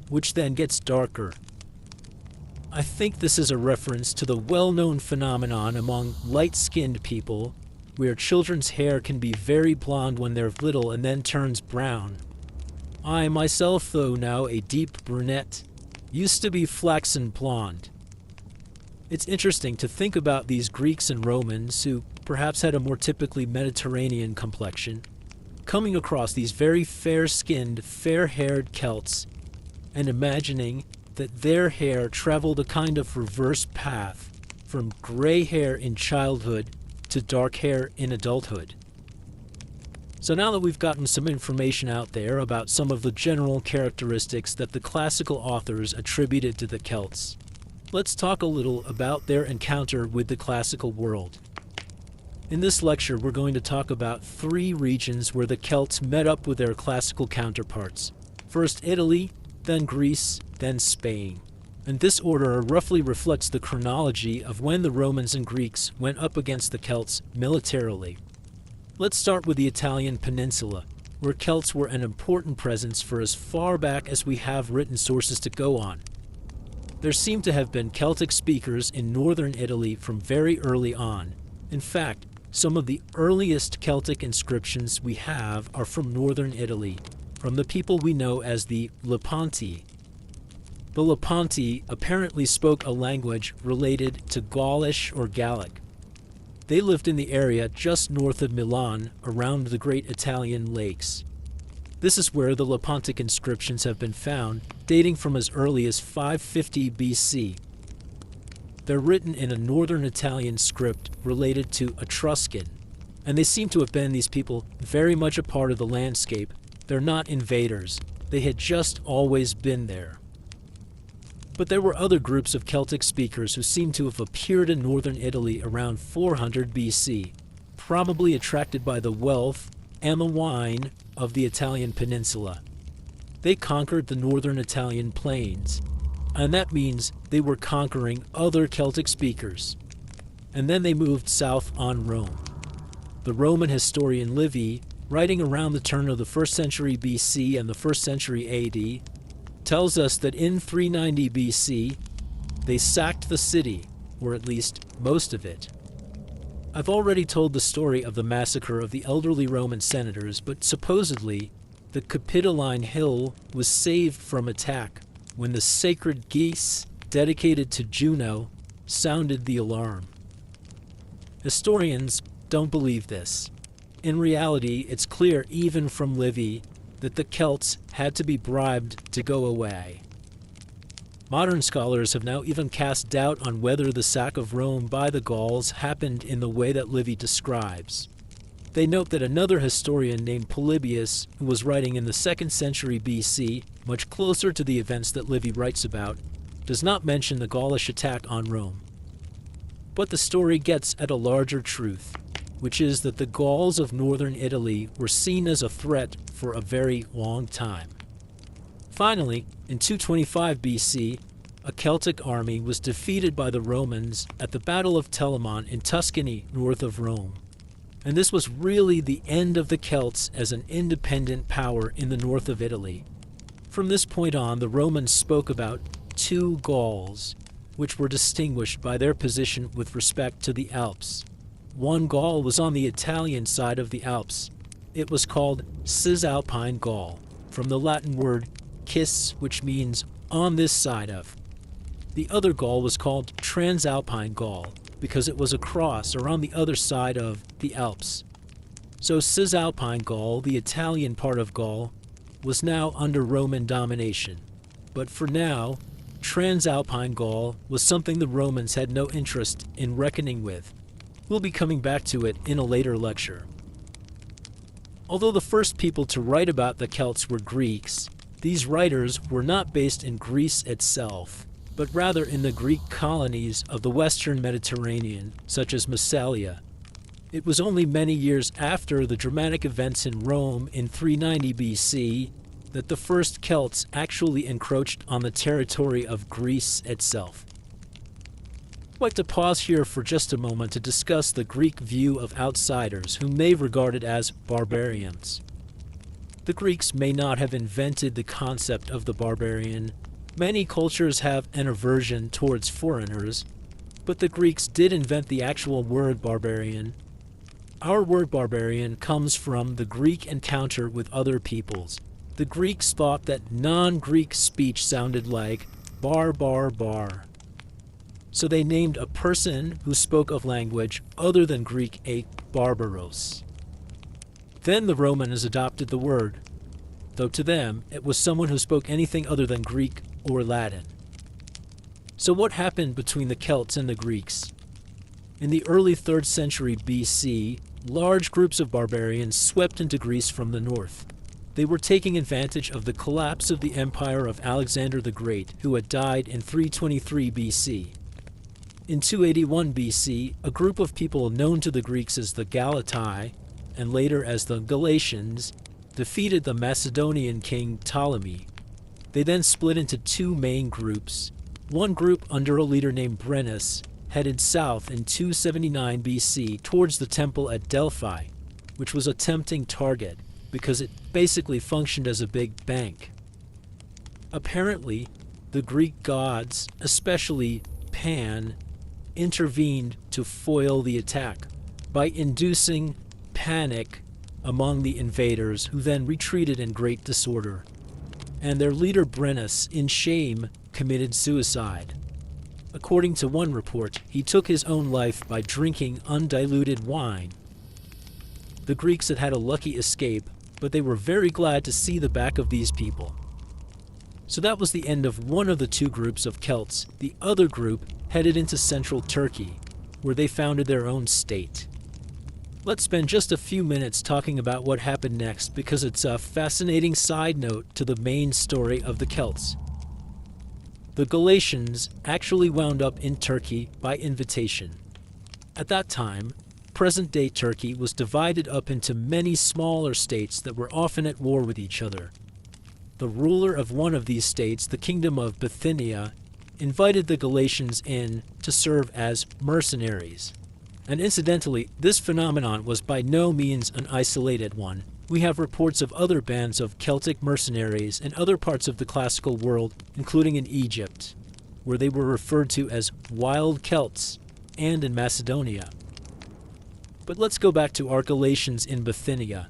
which then gets darker. I think this is a reference to the well-known phenomenon among light-skinned people where children's hair can be very blonde when they're little and then turns brown. I myself, though now a deep brunette, used to be flaxen blonde. It's interesting to think about these Greeks and Romans, who perhaps had a more typically Mediterranean complexion, coming across these very fair-skinned, fair-haired Celts and imagining that their hair traveled a kind of reverse path from gray hair in childhood to dark hair in adulthood. So now that we've gotten some information out there about some of the general characteristics that the classical authors attributed to the Celts, let's talk a little about their encounter with the classical world. In this lecture, we're going to talk about 3 regions where the Celts met up with their classical counterparts. First Italy, then Greece, then Spain. And this order roughly reflects the chronology of when the Romans and Greeks went up against the Celts militarily. Let's start with the Italian peninsula, where Celts were an important presence for as far back as we have written sources to go on. There seem to have been Celtic speakers in northern Italy from very early on. In fact, some of the earliest Celtic inscriptions we have are from northern Italy, from the people we know as the Lepanti. The Lepanti apparently spoke a language related to Gaulish or Gallic. They lived in the area just north of Milan, around the great Italian lakes. This is where the Lepantic inscriptions have been found, dating from as early as 550 BC. They're written in a northern Italian script related to Etruscan, and they seem to have been, these people, very much a part of the landscape. They're not invaders. They had just always been there. But there were other groups of Celtic speakers who seem to have appeared in northern Italy around 400 BC, probably attracted by the wealth and the wine of the Italian peninsula. They conquered the northern Italian plains, and that means they were conquering other Celtic speakers. And then they moved south on Rome. The Roman historian Livy, writing around the turn of the 1st century BC and the 1st century AD, tells us that in 390 BC, they sacked the city, or at least most of it. I've already told the story of the massacre of the elderly Roman senators, but supposedly, the Capitoline Hill was saved from attack when the sacred geese, dedicated to Juno, sounded the alarm. Historians don't believe this. In reality, it's clear even from Livy that the Celts had to be bribed to go away. Modern scholars have now even cast doubt on whether the sack of Rome by the Gauls happened in the way that Livy describes. They note that another historian named Polybius, who was writing in the 2nd century BC, much closer to the events that Livy writes about, does not mention the Gaulish attack on Rome. But the story gets at a larger truth, which is that the Gauls of northern Italy were seen as a threat for a very long time. Finally, in 225 BC, a Celtic army was defeated by the Romans at the Battle of Telamon in Tuscany, north of Rome. And this was really the end of the Celts as an independent power in the north of Italy. From this point on, the Romans spoke about 2 Gauls, which were distinguished by their position with respect to the Alps. One Gaul was on the Italian side of the Alps. It was called Cisalpine Gaul, from the Latin word cis, which means on this side of. The other Gaul was called Transalpine Gaul, because it was across or on the other side of the Alps. So Cisalpine Gaul, the Italian part of Gaul, was now under Roman domination. But for now, Transalpine Gaul was something the Romans had no interest in reckoning with. We'll be coming back to it in a later lecture. Although the first people to write about the Celts were Greeks, these writers were not based in Greece itself, but rather in the Greek colonies of the western Mediterranean, such as Massalia. It was only many years after the dramatic events in Rome in 390 BC that the first Celts actually encroached on the territory of Greece itself. I'd like to pause here for just a moment to discuss the Greek view of outsiders whom they regarded as barbarians. The Greeks may not have invented the concept of the barbarian. Many cultures have an aversion towards foreigners, but the Greeks did invent the actual word barbarian. Our word barbarian comes from the Greek encounter with other peoples. The Greeks thought that non-Greek speech sounded like bar, bar, bar. So they named a person who spoke a language other than Greek a barbaros. Then the Romans adopted the word, though to them it was someone who spoke anything other than Greek or Latin. So what happened between the Celts and the Greeks? In the early 3rd century BC, large groups of barbarians swept into Greece from the north. They were taking advantage of the collapse of the empire of Alexander the Great, who had died in 323 BC. In 281 BC, a group of people known to the Greeks as the Galatai, and later as the Galatians, defeated the Macedonian king Ptolemy. They then split into two main groups. One group, under a leader named Brennus, headed south in 279 BC towards the temple at Delphi, which was a tempting target because it basically functioned as a big bank. Apparently, the Greek gods, especially Pan, intervened to foil the attack by inducing panic among the invaders, who then retreated in great disorder. And their leader Brennus, in shame, committed suicide. According to one report, he took his own life by drinking undiluted wine. The Greeks had had a lucky escape, but they were very glad to see the back of these people. So that was the end of one of the two groups of Celts. The other group headed into central Turkey, where they founded their own state. Let's spend just a few minutes talking about what happened next, because it's a fascinating side note to the main story of the Celts. The Galatians actually wound up in Turkey by invitation. At that time, present-day Turkey was divided up into many smaller states that were often at war with each other. The ruler of one of these states, the Kingdom of Bithynia, invited the Galatians in to serve as mercenaries. And incidentally, this phenomenon was by no means an isolated one. We have reports of other bands of Celtic mercenaries in other parts of the classical world, including in Egypt, where they were referred to as wild Celts, and in Macedonia. But let's go back to our Galatians in Bithynia.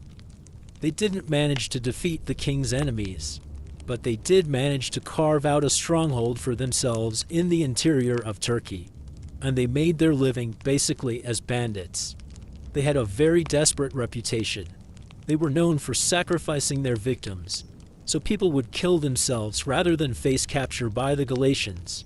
They didn't manage to defeat the king's enemies, but they did manage to carve out a stronghold for themselves in the interior of Turkey, and they made their living basically as bandits. They had a very desperate reputation. They were known for sacrificing their victims, so people would kill themselves rather than face capture by the Galatians.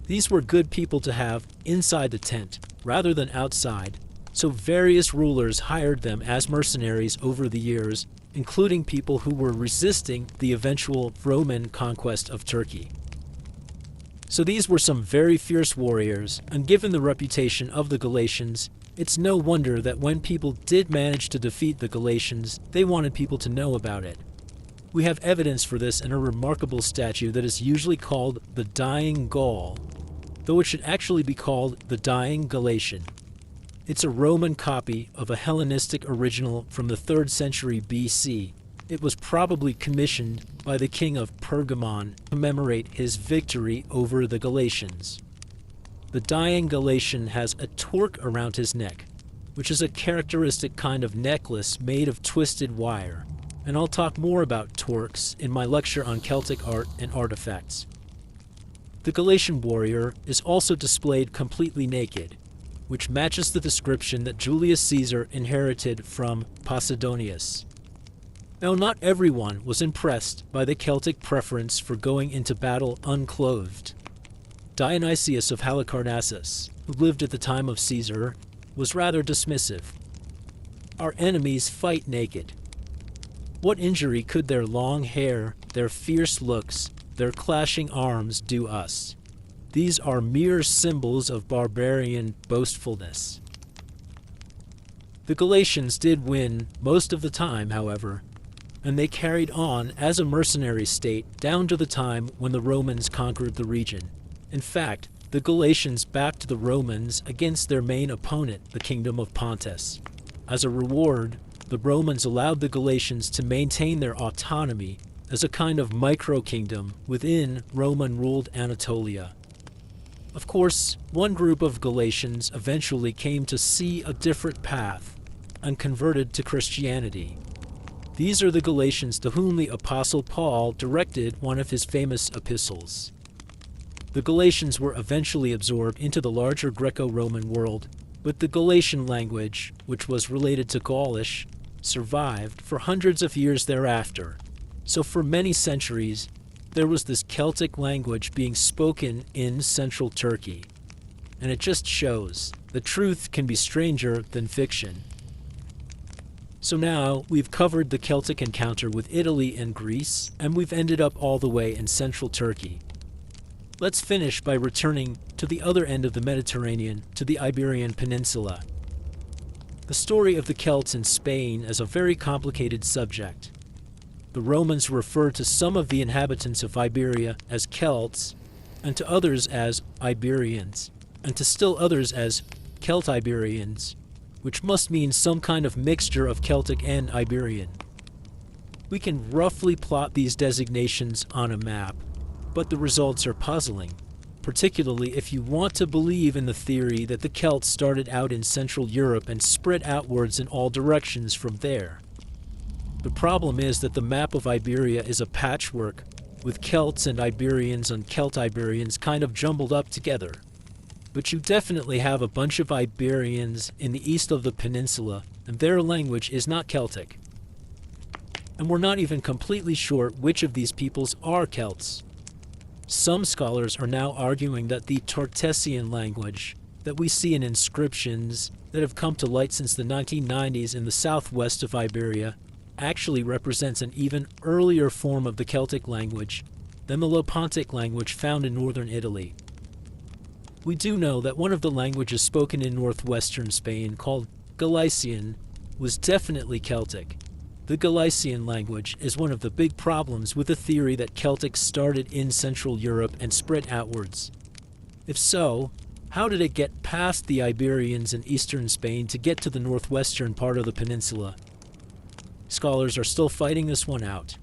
These were good people to have inside the tent rather than outside, so various rulers hired them as mercenaries over the years, including people who were resisting the eventual Roman conquest of Turkey. So these were some very fierce warriors, and given the reputation of the Galatians, it's no wonder that when people did manage to defeat the Galatians, they wanted people to know about it. We have evidence for this in a remarkable statue that is usually called the Dying Gaul, though it should actually be called the Dying Galatian. It's a Roman copy of a Hellenistic original from the 3rd century BC. It was probably commissioned by the king of Pergamon to commemorate his victory over the Galatians. The dying Galatian has a torque around his neck, which is a characteristic kind of necklace made of twisted wire, and I'll talk more about torques in my lecture on Celtic art and artifacts. The Galatian warrior is also displayed completely naked, which matches the description that Julius Caesar inherited from Posidonius. Now, not everyone was impressed by the Celtic preference for going into battle unclothed. Dionysius of Halicarnassus, who lived at the time of Caesar, was rather dismissive. Our enemies fight naked. What injury could their long hair, their fierce looks, their clashing arms do us? These are mere symbols of barbarian boastfulness. The Galatians did win most of the time, however, and they carried on as a mercenary state down to the time when the Romans conquered the region. In fact, the Galatians backed the Romans against their main opponent, the Kingdom of Pontus. As a reward, the Romans allowed the Galatians to maintain their autonomy as a kind of micro-kingdom within Roman-ruled Anatolia. Of course, one group of Galatians eventually came to see a different path and converted to Christianity. These are the Galatians to whom the Apostle Paul directed one of his famous epistles. The Galatians were eventually absorbed into the larger Greco-Roman world, but the Galatian language, which was related to Gaulish, survived for hundreds of years thereafter. So for many centuries, there was this Celtic language being spoken in central Turkey. And it just shows the truth can be stranger than fiction. So now we've covered the Celtic encounter with Italy and Greece, and we've ended up all the way in central Turkey. Let's finish by returning to the other end of the Mediterranean, to the Iberian Peninsula. The story of the Celts in Spain is a very complicated subject. The Romans referred to some of the inhabitants of Iberia as Celts, and to others as Iberians, and to still others as Celt-Iberians, which must mean some kind of mixture of Celtic and Iberian. We can roughly plot these designations on a map, but the results are puzzling, particularly if you want to believe in the theory that the Celts started out in Central Europe and spread outwards in all directions from there. The problem is that the map of Iberia is a patchwork, with Celts and Iberians and Celt-Iberians kind of jumbled up together. But you definitely have a bunch of Iberians in the east of the peninsula, and their language is not Celtic. And we're not even completely sure which of these peoples are Celts. Some scholars are now arguing that the Tortesian language that we see in inscriptions that have come to light since the 1990s in the southwest of Iberia actually represents an even earlier form of the Celtic language than the Low-Pontic language found in northern Italy. We do know that one of the languages spoken in northwestern Spain, called Galician, was definitely Celtic. The Galician language is one of the big problems with the theory that Celtic started in Central Europe and spread outwards. If so, how did it get past the Iberians in eastern Spain to get to the northwestern part of the peninsula? Scholars are still fighting this one out.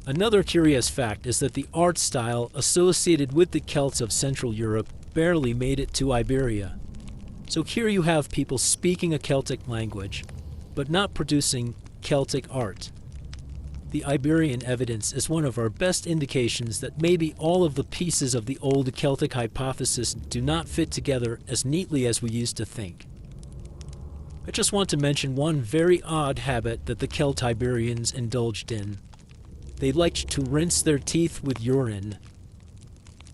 Another curious fact is that the art style associated with the Celts of Central Europe barely made it to Iberia. So here you have people speaking a Celtic language, but not producing Celtic art. The Iberian evidence is one of our best indications that maybe all of the pieces of the old Celtic hypothesis do not fit together as neatly as we used to think. I just want to mention one very odd habit that the Celt-Iberians indulged in. They liked to rinse their teeth with urine.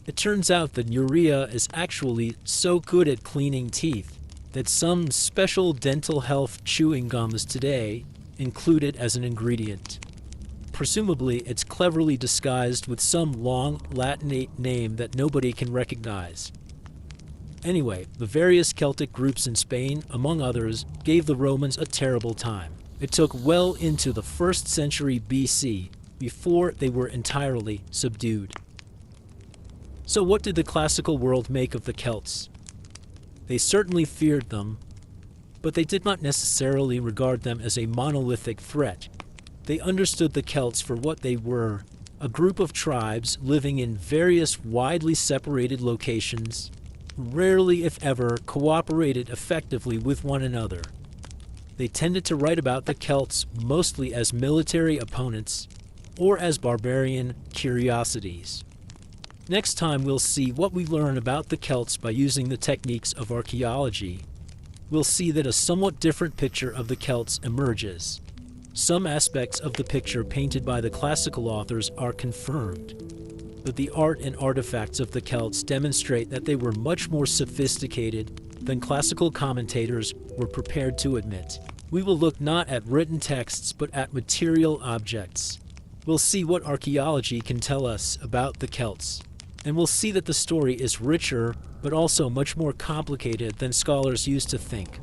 It turns out that urea is actually so good at cleaning teeth that some special dental health chewing gums today include it as an ingredient. Presumably, it's cleverly disguised with some long Latinate name that nobody can recognize. Anyway, the various Celtic groups in Spain, among others, gave the Romans a terrible time. It took well into the 1st century BC before they were entirely subdued. So what did the classical world make of the Celts? They certainly feared them, but they did not necessarily regard them as a monolithic threat. They understood the Celts for what they were, a group of tribes living in various widely separated locations, who rarely, if ever, cooperated effectively with one another. They tended to write about the Celts mostly as military opponents or as barbarian curiosities. Next time we'll see what we learn about the Celts by using the techniques of archaeology. We'll see that a somewhat different picture of the Celts emerges. Some aspects of the picture painted by the classical authors are confirmed, but the art and artifacts of the Celts demonstrate that they were much more sophisticated than classical commentators were prepared to admit. We will look not at written texts, but at material objects. We'll see what archaeology can tell us about the Celts, and we'll see that the story is richer, but also much more complicated than scholars used to think.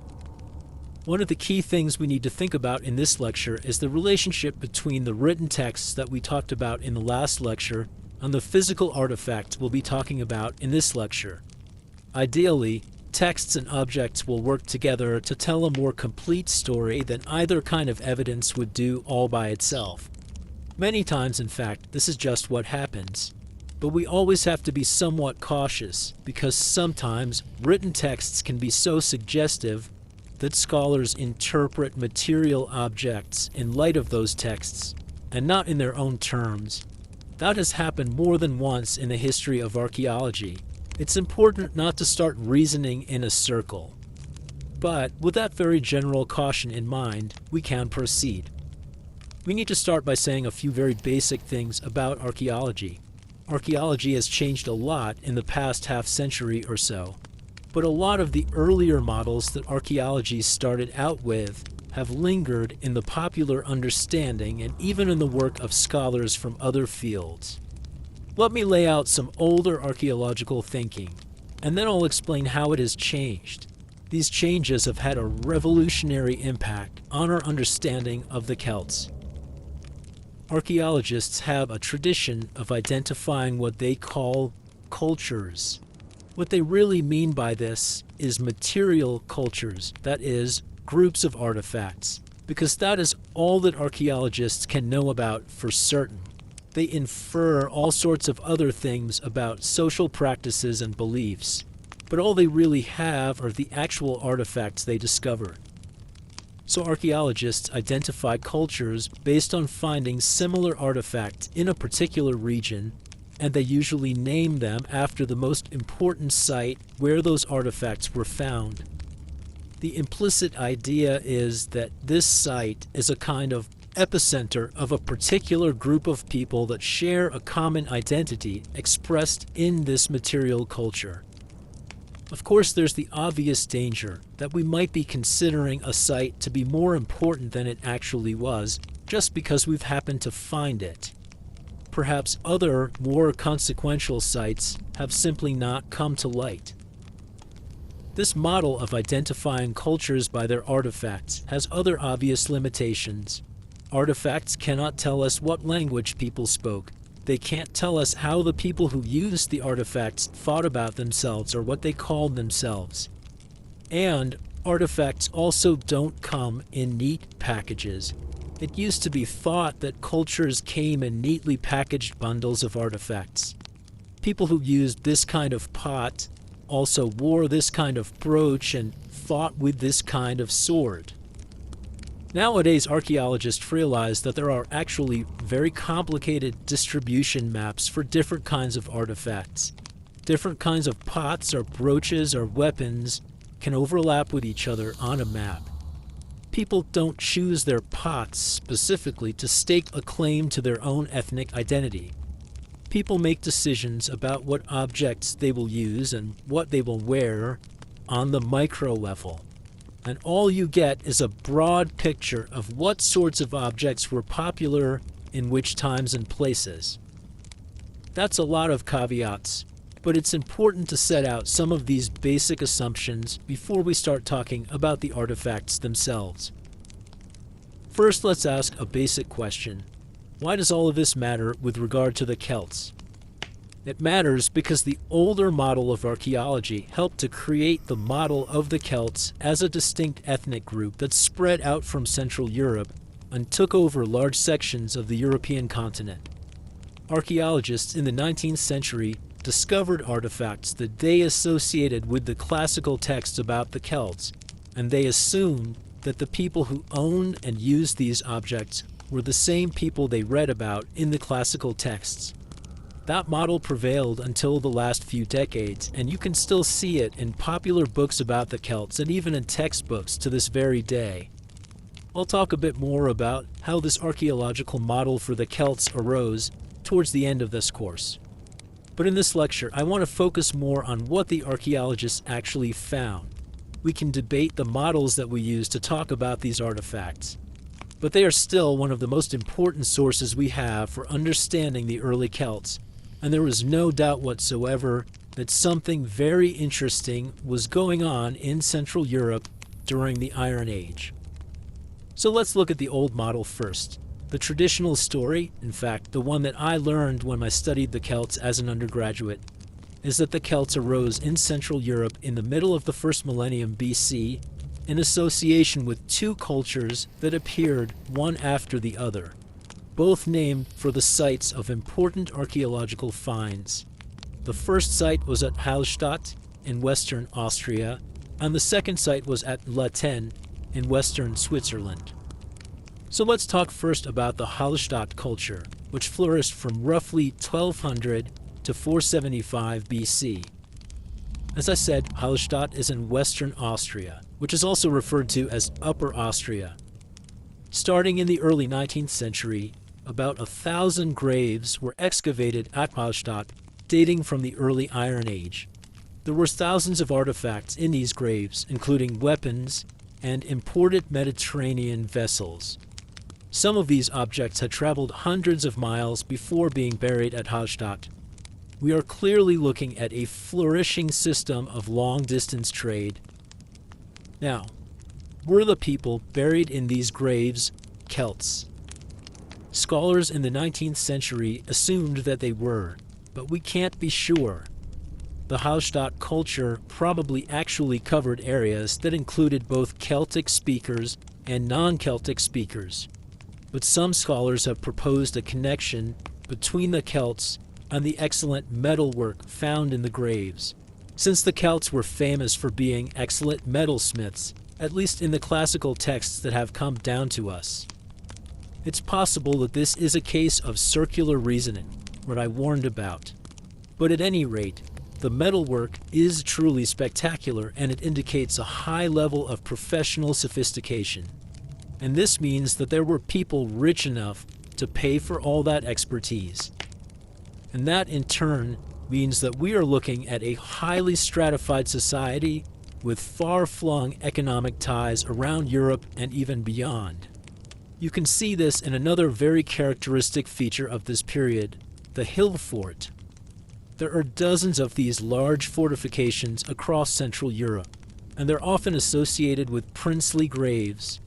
One of the key things we need to think about in this lecture is the relationship between the written texts that we talked about in the last lecture and the physical artifacts we'll be talking about in this lecture. Ideally, texts and objects will work together to tell a more complete story than either kind of evidence would do all by itself. Many times, in fact, this is just what happens. But we always have to be somewhat cautious, because sometimes written texts can be so suggestive that scholars interpret material objects in light of those texts, and not in their own terms. That has happened more than once in the history of archaeology. It's important not to start reasoning in a circle. But with that very general caution in mind, we can proceed. We need to start by saying a few very basic things about archaeology. Archaeology has changed a lot in the past half-century or so, but a lot of the earlier models that archaeology started out with have lingered in the popular understanding and even in the work of scholars from other fields. Let me lay out some older archaeological thinking, and then I'll explain how it has changed. These changes have had a revolutionary impact on our understanding of the Celts. Archaeologists have a tradition of identifying what they call cultures. What they really mean by this is material cultures, that is, groups of artifacts, because that is all that archaeologists can know about for certain. They infer all sorts of other things about social practices and beliefs, but all they really have are the actual artifacts they discover. So archaeologists identify cultures based on finding similar artifacts in a particular region, and they usually name them after the most important site where those artifacts were found. The implicit idea is that this site is a kind of epicenter of a particular group of people that share a common identity expressed in this material culture. Of course, there's the obvious danger that we might be considering a site to be more important than it actually was just because we've happened to find it. Perhaps other, more consequential sites have simply not come to light. This model of identifying cultures by their artifacts has other obvious limitations. Artifacts cannot tell us what language people spoke. They can't tell us how the people who used the artifacts thought about themselves or what they called themselves. And artifacts also don't come in neat packages. It used to be thought that cultures came in neatly packaged bundles of artifacts. People who used this kind of pot also wore this kind of brooch and fought with this kind of sword. Nowadays, archaeologists realize that there are actually very complicated distribution maps for different kinds of artifacts. Different kinds of pots or brooches or weapons can overlap with each other on a map. People don't choose their pots specifically to stake a claim to their own ethnic identity. People make decisions about what objects they will use and what they will wear on the micro level. And all you get is a broad picture of what sorts of objects were popular in which times and places. That's a lot of caveats, but it's important to set out some of these basic assumptions before we start talking about the artifacts themselves. First, let's ask a basic question. Why does all of this matter with regard to the Celts? It matters because the older model of archaeology helped to create the model of the Celts as a distinct ethnic group that spread out from Central Europe and took over large sections of the European continent. Archaeologists in the 19th century discovered artifacts that they associated with the classical texts about the Celts, and they assumed that the people who owned and used these objects were the same people they read about in the classical texts. That model prevailed until the last few decades, and you can still see it in popular books about the Celts and even in textbooks to this very day. I'll talk a bit more about how this archaeological model for the Celts arose towards the end of this course. But in this lecture, I want to focus more on what the archaeologists actually found. We can debate the models that we use to talk about these artifacts, but they are still one of the most important sources we have for understanding the early Celts, and there is no doubt whatsoever that something very interesting was going on in Central Europe during the Iron Age. So let's look at the old model first. The traditional story, in fact, the one that I learned when I studied the Celts as an undergraduate, is that the Celts arose in Central Europe in the middle of the first millennium BC in association with two cultures that appeared one after the other, both named for the sites of important archaeological finds. The first site was at Hallstatt in western Austria, and the second site was at Latten in western Switzerland. So let's talk first about the Hallstatt culture, which flourished from roughly 1200 to 475 BC. As I said, Hallstatt is in western Austria, which is also referred to as Upper Austria. Starting in the early 19th century, about 1,000 graves were excavated at Hallstatt, dating from the early Iron Age. There were thousands of artifacts in these graves, including weapons and imported Mediterranean vessels. Some of these objects had traveled hundreds of miles before being buried at Hallstatt. We are clearly looking at a flourishing system of long-distance trade. Now, were the people buried in these graves Celts? Scholars in the 19th century assumed that they were, but we can't be sure. The Hallstatt culture probably actually covered areas that included both Celtic speakers and non-Celtic speakers. But some scholars have proposed a connection between the Celts and the excellent metalwork found in the graves, since the Celts were famous for being excellent metalsmiths, at least in the classical texts that have come down to us. It's possible that this is a case of circular reasoning, what I warned about. But at any rate, the metalwork is truly spectacular, and it indicates a high level of professional sophistication. And this means that there were people rich enough to pay for all that expertise. And that, in turn, means that we are looking at a highly stratified society with far-flung economic ties around Europe and even beyond. You can see this in another very characteristic feature of this period, the hill fort. There are dozens of these large fortifications across Central Europe, and they're often associated with princely graves.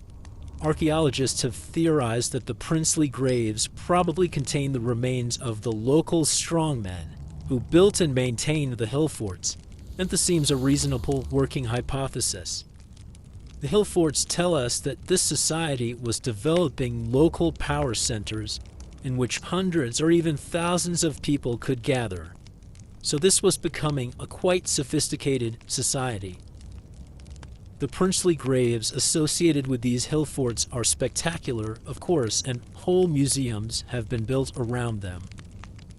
Archaeologists have theorized that the princely graves probably contain the remains of the local strongmen who built and maintained the hill forts, and this seems a reasonable working hypothesis. The hill forts tell us that this society was developing local power centers in which hundreds or even thousands of people could gather. So this was becoming a quite sophisticated society. The princely graves associated with these hill forts are spectacular, of course, and whole museums have been built around them.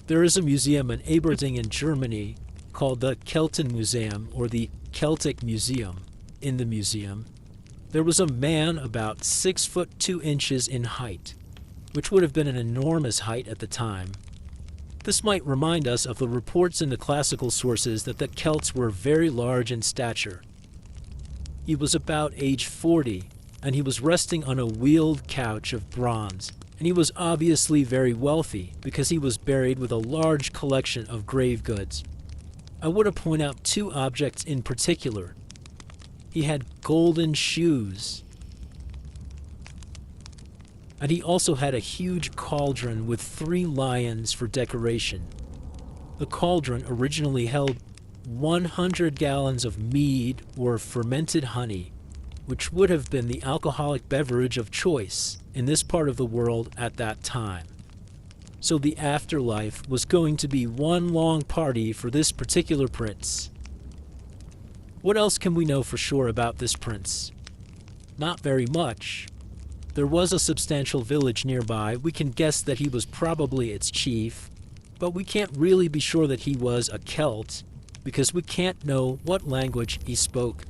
There is a museum in Aberdeen, Germany, called the Kelten Museum, or the Celtic Museum. In the museum, there was a man about 6 foot 2 inches in height, which would have been an enormous height at the time. This might remind us of the reports in the classical sources that the Celts were very large in stature. He was about age 40, and he was resting on a wheeled couch of bronze, and he was obviously very wealthy because he was buried with a large collection of grave goods. I want to point out 2 objects in particular. He had golden shoes, and he also had a huge cauldron with 3 lions for decoration. The cauldron originally held 100 gallons of mead or fermented honey, which would have been the alcoholic beverage of choice in this part of the world at that time. So the afterlife was going to be one long party for this particular prince. What else can we know for sure about this prince? Not very much. There was a substantial village nearby. We can guess that he was probably its chief, but we can't really be sure that he was a Celt because we can't know what language he spoke.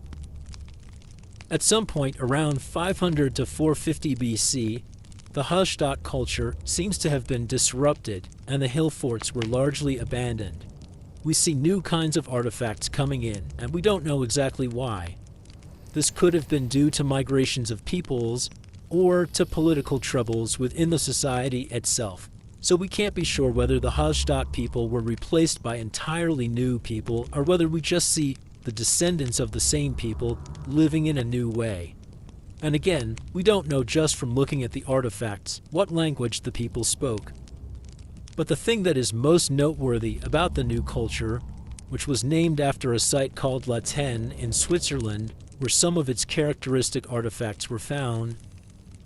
At some point around 500 to 450 BC, the Hallstatt culture seems to have been disrupted and the hill forts were largely abandoned. We see new kinds of artifacts coming in, and we don't know exactly why. This could have been due to migrations of peoples or to political troubles within the society itself. So we can't be sure whether the Hallstatt people were replaced by entirely new people or whether we just see the descendants of the same people living in a new way. And again, we don't know just from looking at the artifacts what language the people spoke. But the thing that is most noteworthy about the new culture, which was named after a site called La Tène in Switzerland, where some of its characteristic artifacts were found,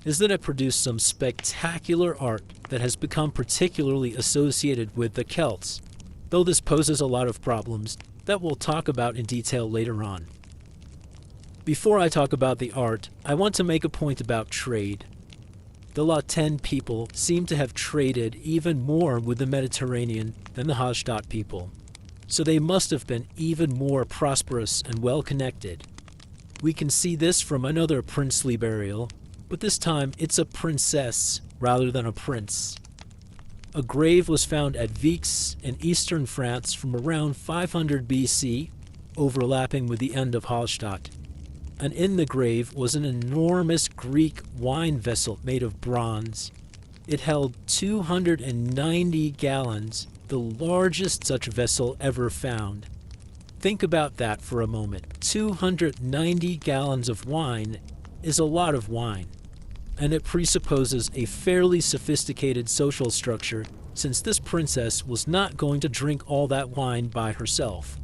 is that it produced some spectacular art that has become particularly associated with the Celts, though this poses a lot of problems that we'll talk about in detail later on. Before I talk about the art, I want to make a point about trade. The La Tène people seem to have traded even more with the Mediterranean than the Hallstatt people, so they must have been even more prosperous and well-connected. We can see this from another princely burial, but this time it's a princess rather than a prince. A grave was found at Vix in eastern France from around 500 BC, overlapping with the end of Hallstatt. And in the grave was an enormous Greek wine vessel made of bronze. It held 290 gallons, the largest such vessel ever found. Think about that for a moment. 290 gallons of wine is a lot of wine, and it presupposes a fairly sophisticated social structure since this princess was not going to drink all that wine by herself.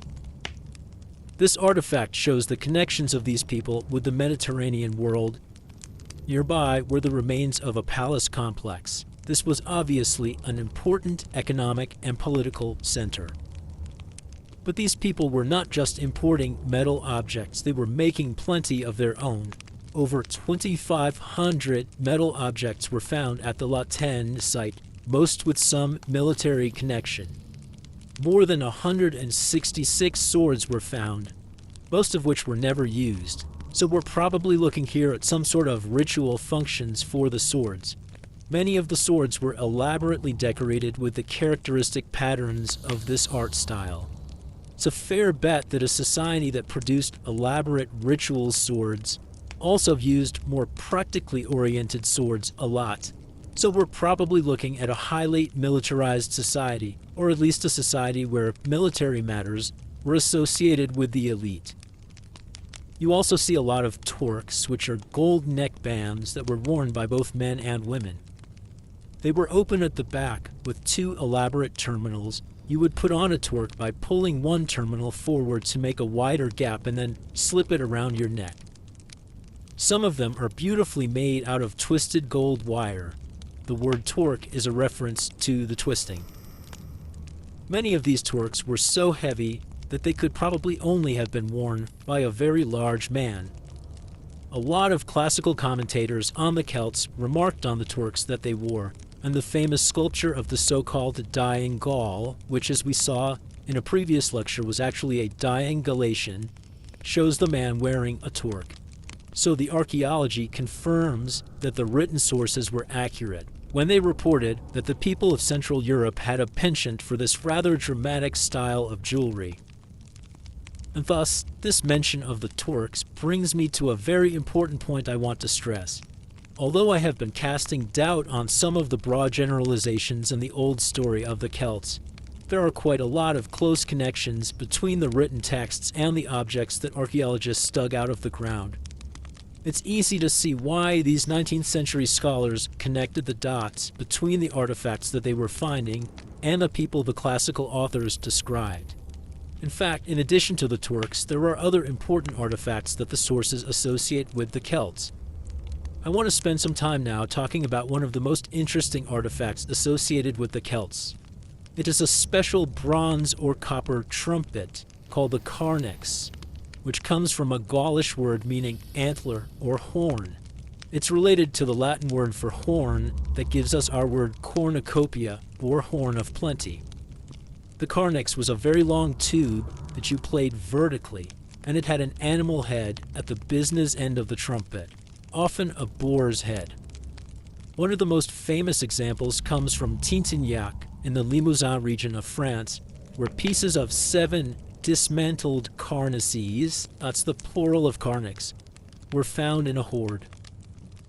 This artifact shows the connections of these people with the Mediterranean world. Nearby were the remains of a palace complex. This was obviously an important economic and political center. But these people were not just importing metal objects, they were making plenty of their own. Over 2,500 metal objects were found at the La Tène site, most with some military connection. More than 166 swords were found, most of which were never used, so we're probably looking here at some sort of ritual functions for the swords. Many of the swords were elaborately decorated with the characteristic patterns of this art style. It's a fair bet that a society that produced elaborate ritual swords also used more practically oriented swords a lot. So we're probably looking at a highly militarized society, or at least a society where military matters were associated with the elite. You also see a lot of torques, which are gold neck bands that were worn by both men and women. They were open at the back with two elaborate terminals. You would put on a torque by pulling one terminal forward to make a wider gap and then slip it around your neck. Some of them are beautifully made out of twisted gold wire. The word torque is a reference to the twisting. Many of these torques were so heavy that they could probably only have been worn by a very large man. A lot of classical commentators on the Celts remarked on the torques that they wore, and the famous sculpture of the so-called dying Gaul, which as we saw in a previous lecture was actually a dying Galatian, shows the man wearing a torque. So the archaeology confirms that the written sources were accurate when they reported that the people of Central Europe had a penchant for this rather dramatic style of jewelry. And thus, this mention of the torques brings me to a very important point I want to stress. Although I have been casting doubt on some of the broad generalizations in the old story of the Celts, there are quite a lot of close connections between the written texts and the objects that archaeologists dug out of the ground. It's easy to see why these 19th century scholars connected the dots between the artifacts that they were finding and the people the classical authors described. In fact, in addition to the torques, there are other important artifacts that the sources associate with the Celts. I want to spend some time now talking about one of the most interesting artifacts associated with the Celts. It is a special bronze or copper trumpet called the carnix, which comes from a Gaulish word meaning antler or horn. It's related to the Latin word for horn that gives us our word cornucopia or horn of plenty. The cornix was a very long tube that you played vertically, and it had an animal head at the business end of the trumpet, often a boar's head. One of the most famous examples comes from Tintignac in the Limousin region of France, where pieces of 7 dismantled cornices, that's the plural of cornix, were found in a hoard.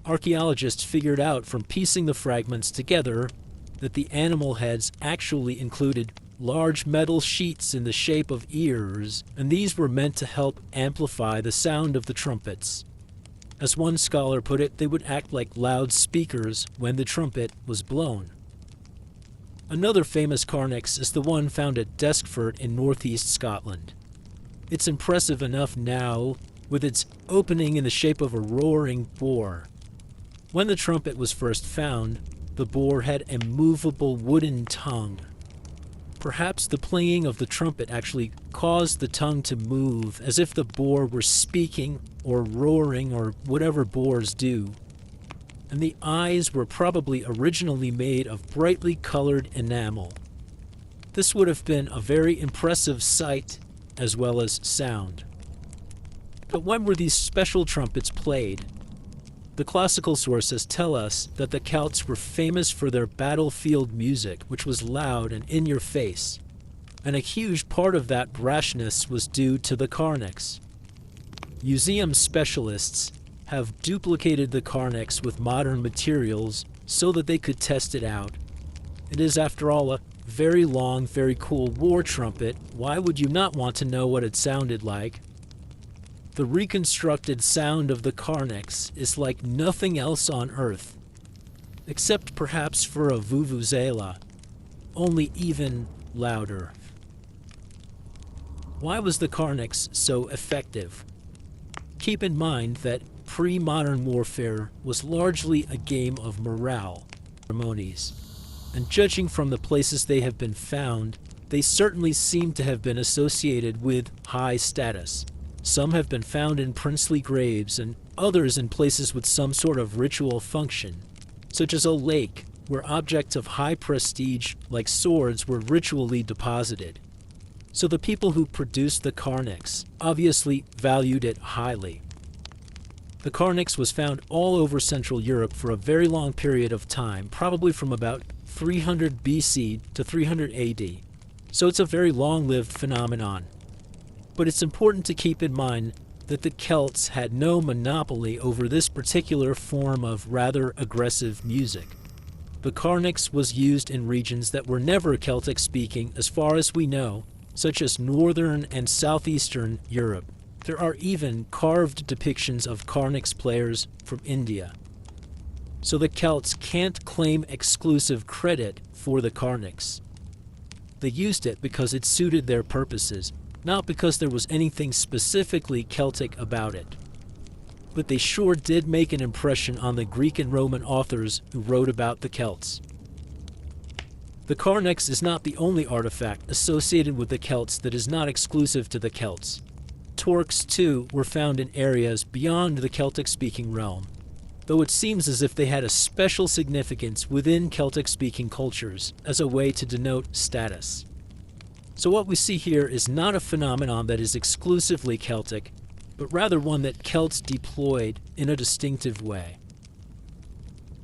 Archaeologists figured out from piecing the fragments together that the animal heads actually included large metal sheets in the shape of ears, and these were meant to help amplify the sound of the trumpets. As one scholar put it, they would act like loudspeakers when the trumpet was blown. Another famous cornix is the one found at Deskford in northeast Scotland. It's impressive enough now, with its opening in the shape of a roaring boar. When the trumpet was first found, the boar had a movable wooden tongue. Perhaps the playing of the trumpet actually caused the tongue to move, as if the boar were speaking or roaring or whatever boars do. And the eyes were probably originally made of brightly colored enamel. This would have been a very impressive sight as well as sound. But when were these special trumpets played? The classical sources tell us that the Celts were famous for their battlefield music, which was loud and in your face, and a huge part of that brashness was due to the cornix. Museum specialists have duplicated the cornix with modern materials so that they could test it out. It is, after all, a very long, very cool war trumpet. Why would you not want to know what it sounded like? The reconstructed sound of the cornix is like nothing else on Earth, except perhaps for a vuvuzela, only even louder. Why was the cornix so effective? Keep in mind that pre-modern warfare was largely a game of morale ceremonies, and judging from the places they have been found, they certainly seem to have been associated with high status. Some have been found in princely graves, and others in places with some sort of ritual function, such as a lake where objects of high prestige, like swords, were ritually deposited. So the people who produced the cornix obviously valued it highly. The cornix was found all over Central Europe for a very long period of time, probably from about 300 BC to 300 AD. So it's a very long-lived phenomenon. But it's important to keep in mind that the Celts had no monopoly over this particular form of rather aggressive music. The cornix was used in regions that were never Celtic-speaking as far as we know, such as northern and southeastern Europe. There are even carved depictions of cornix players from India. So the Celts can't claim exclusive credit for the cornix. They used it because it suited their purposes, not because there was anything specifically Celtic about it. But they sure did make an impression on the Greek and Roman authors who wrote about the Celts. The cornix is not the only artifact associated with the Celts that is not exclusive to the Celts. Torques, too, were found in areas beyond the Celtic-speaking realm, though it seems as if they had a special significance within Celtic-speaking cultures as a way to denote status. So what we see here is not a phenomenon that is exclusively Celtic, but rather one that Celts deployed in a distinctive way.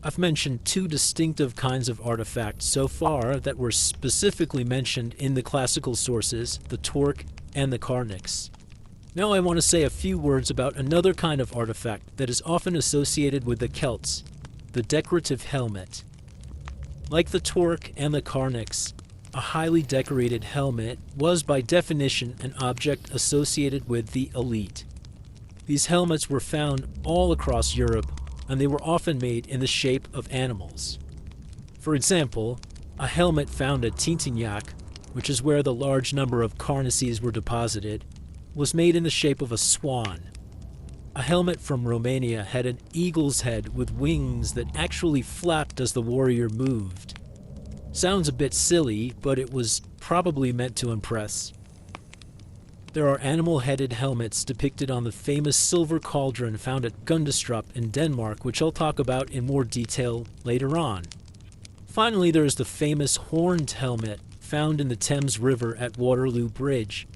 I've mentioned 2 distinctive kinds of artifacts so far that were specifically mentioned in the classical sources, the torque and the cornix. Now I want to say a few words about another kind of artifact that is often associated with the Celts, the decorative helmet. Like the torque and the cornix, a highly decorated helmet was by definition an object associated with the elite. These helmets were found all across Europe, and they were often made in the shape of animals. For example, a helmet found at Tintignac, which is where the large number of cornices were deposited, was made in the shape of a swan. A helmet from Romania had an eagle's head with wings that actually flapped as the warrior moved. Sounds a bit silly, but it was probably meant to impress. There are animal-headed helmets depicted on the famous silver cauldron found at Gundestrup in Denmark, which I'll talk about in more detail later on. Finally, there is the famous horned helmet found in the Thames River at Waterloo Bridge.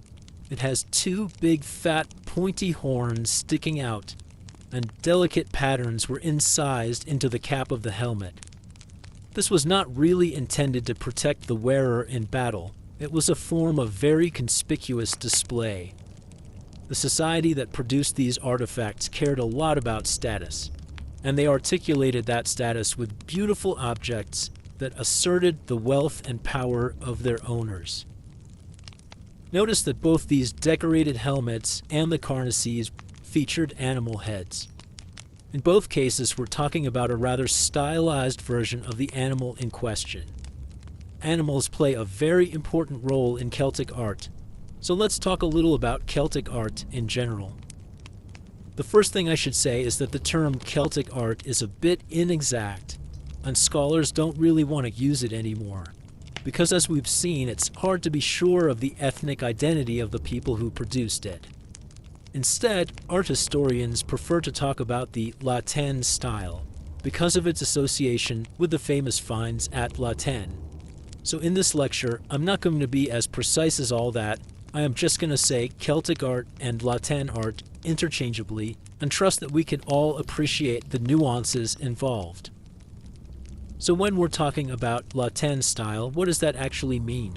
It has two big, fat, pointy horns sticking out, and delicate patterns were incised into the cap of the helmet. This was not really intended to protect the wearer in battle. It was a form of very conspicuous display. The society that produced these artifacts cared a lot about status, and they articulated that status with beautiful objects that asserted the wealth and power of their owners. Notice that both these decorated helmets and the cornices featured animal heads. In both cases, we're talking about a rather stylized version of the animal in question. Animals play a very important role in Celtic art, so let's talk a little about Celtic art in general. The first thing I should say is that the term Celtic art is a bit inexact, and scholars don't really want to use it anymore, because as we've seen, it's hard to be sure of the ethnic identity of the people who produced it. Instead, art historians prefer to talk about the Latin style, because of its association with the famous finds at Latin. So in this lecture, I'm not going to be as precise as all that. I am just going to say Celtic art and Latin art interchangeably, and trust that we can all appreciate the nuances involved. So when we're talking about Latin style, what does that actually mean?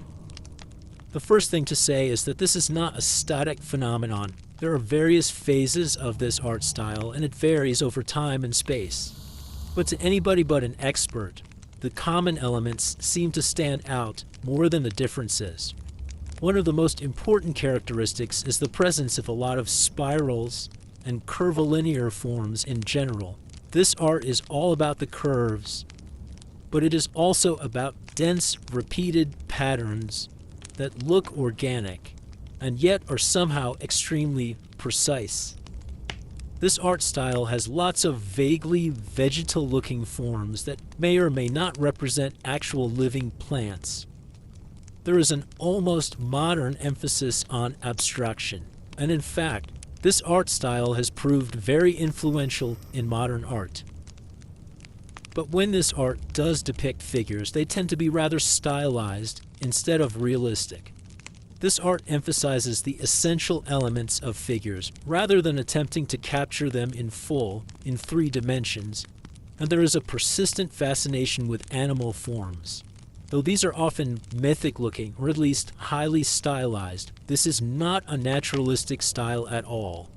The first thing to say is that this is not a static phenomenon. There are various phases of this art style, and it varies over time and space. But to anybody but an expert, the common elements seem to stand out more than the differences. One of the most important characteristics is the presence of a lot of spirals and curvilinear forms in general. This art is all about the curves, but it is also about dense, repeated patterns that look organic and yet are somehow extremely precise. This art style has lots of vaguely vegetal-looking forms that may or may not represent actual living plants. There is an almost modern emphasis on abstraction, and in fact, this art style has proved very influential in modern art. But when this art does depict figures, they tend to be rather stylized instead of realistic. This art emphasizes the essential elements of figures, rather than attempting to capture them in full, in 3 dimensions, and there is a persistent fascination with animal forms. Though these are often mythic-looking, or at least highly stylized, this is not a naturalistic style at all.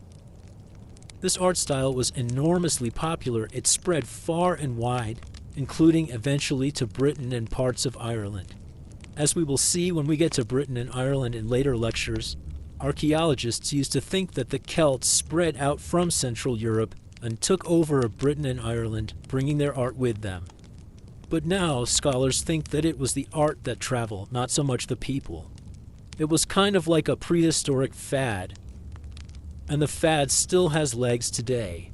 This art style was enormously popular. It spread far and wide, including eventually to Britain and parts of Ireland. As we will see when we get to Britain and Ireland in later lectures, archaeologists used to think that the Celts spread out from Central Europe and took over Britain and Ireland, bringing their art with them. But now scholars think that it was the art that traveled, not so much the people. It was kind of like a prehistoric fad, and the fad still has legs today.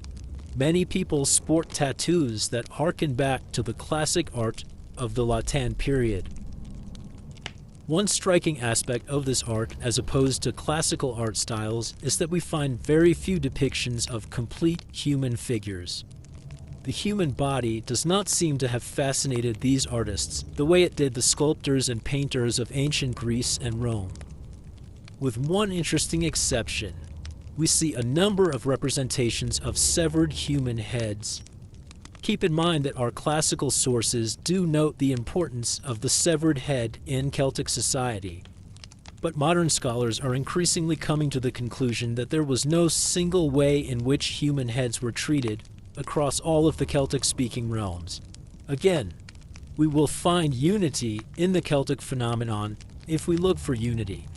Many people sport tattoos that harken back to the classic art of the Latin period. One striking aspect of this art, as opposed to classical art styles, is that we find very few depictions of complete human figures. The human body does not seem to have fascinated these artists the way it did the sculptors and painters of ancient Greece and Rome. With one interesting exception, we see a number of representations of severed human heads. Keep in mind that our classical sources do note the importance of the severed head in Celtic society, but modern scholars are increasingly coming to the conclusion that there was no single way in which human heads were treated across all of the Celtic-speaking realms. Again, we will find unity in the Celtic phenomenon if we look for unity,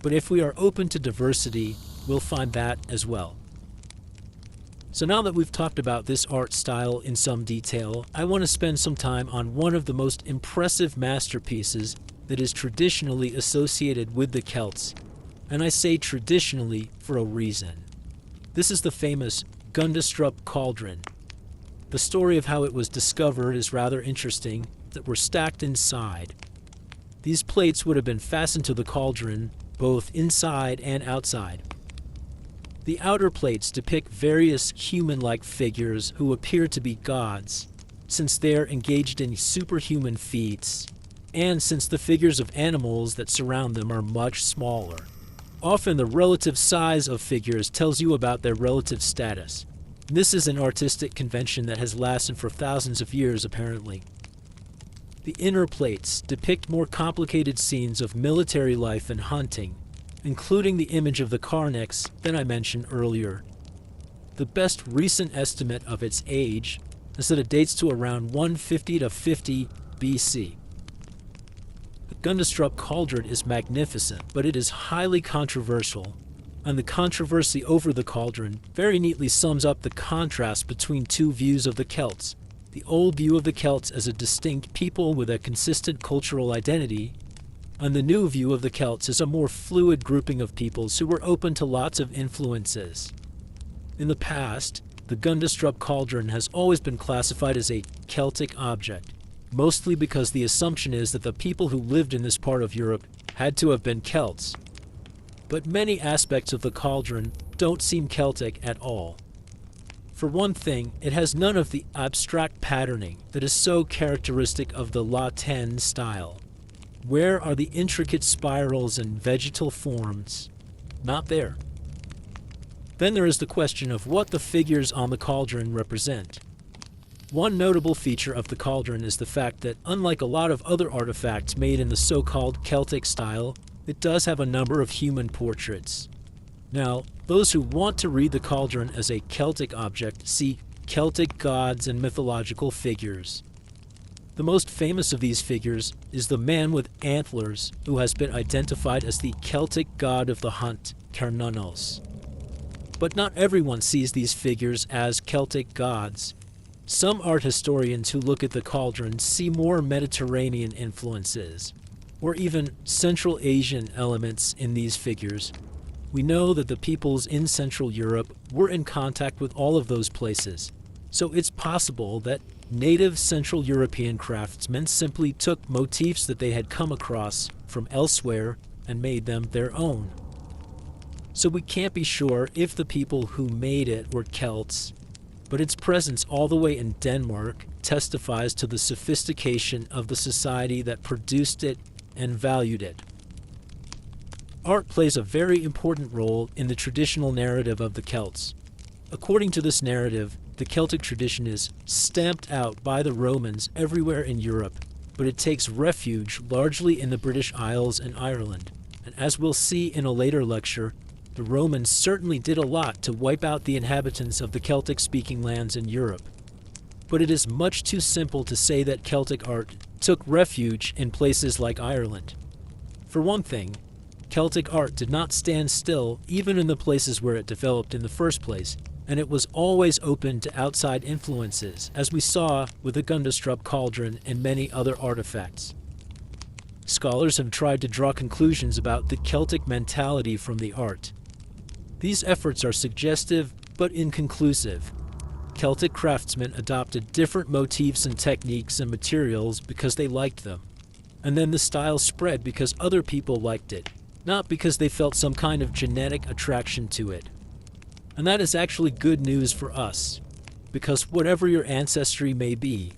but if we are open to diversity, we'll find that as well. So now that we've talked about this art style in some detail, I want to spend some time on one of the most impressive masterpieces that is traditionally associated with the Celts, and I say traditionally for a reason. This is the famous Gundestrup cauldron. The story of how it was discovered is rather interesting, that were stacked inside. These plates would have been fastened to the cauldron, both inside and outside. The outer plates depict various human-like figures who appear to be gods, since they are engaged in superhuman feats, and since the figures of animals that surround them are much smaller. Often the relative size of figures tells you about their relative status. This is an artistic convention that has lasted for thousands of years, apparently. The inner plates depict more complicated scenes of military life and hunting, including the image of the Carnix that I mentioned earlier. The best recent estimate of its age is that it dates to around 150 to 50 BC. The Gundestrup cauldron is magnificent, but it is highly controversial, and the controversy over the cauldron very neatly sums up the contrast between two views of the Celts. The old view of the Celts as a distinct people with a consistent cultural identity, and the new view of the Celts as a more fluid grouping of peoples who were open to lots of influences. In the past, the Gundestrup cauldron has always been classified as a Celtic object, mostly because the assumption is that the people who lived in this part of Europe had to have been Celts. But many aspects of the cauldron don't seem Celtic at all. For one thing, it has none of the abstract patterning that is so characteristic of the Latin style. Where are the intricate spirals and vegetal forms? Not there. Then there is the question of what the figures on the cauldron represent. One notable feature of the cauldron is the fact that, unlike a lot of other artifacts made in the so-called Celtic style, it does have a number of human portraits. Now, those who want to read the cauldron as a Celtic object see Celtic gods and mythological figures. The most famous of these figures is the man with antlers, who has been identified as the Celtic god of the hunt, Cernunnos. But not everyone sees these figures as Celtic gods. Some art historians who look at the cauldron see more Mediterranean influences, or even Central Asian elements in these figures. We know that the peoples in Central Europe were in contact with all of those places, so it's possible that native Central European craftsmen simply took motifs that they had come across from elsewhere and made them their own. So we can't be sure if the people who made it were Celts, but its presence all the way in Denmark testifies to the sophistication of the society that produced it and valued it. Art plays a very important role in the traditional narrative of the Celts. According to this narrative, the Celtic tradition is stamped out by the Romans everywhere in Europe, but it takes refuge largely in the British Isles and Ireland. And as we'll see in a later lecture, the Romans certainly did a lot to wipe out the inhabitants of the Celtic-speaking lands in Europe. But it is much too simple to say that Celtic art took refuge in places like Ireland. For one thing, Celtic art did not stand still even in the places where it developed in the first place, and it was always open to outside influences, as we saw with the Gundestrup cauldron and many other artifacts. Scholars have tried to draw conclusions about the Celtic mentality from the art. These efforts are suggestive but inconclusive. Celtic craftsmen adopted different motifs and techniques and materials because they liked them, and then the style spread because other people liked it, not because they felt some kind of genetic attraction to it. And that is actually good news for us, because whatever your ancestry may be,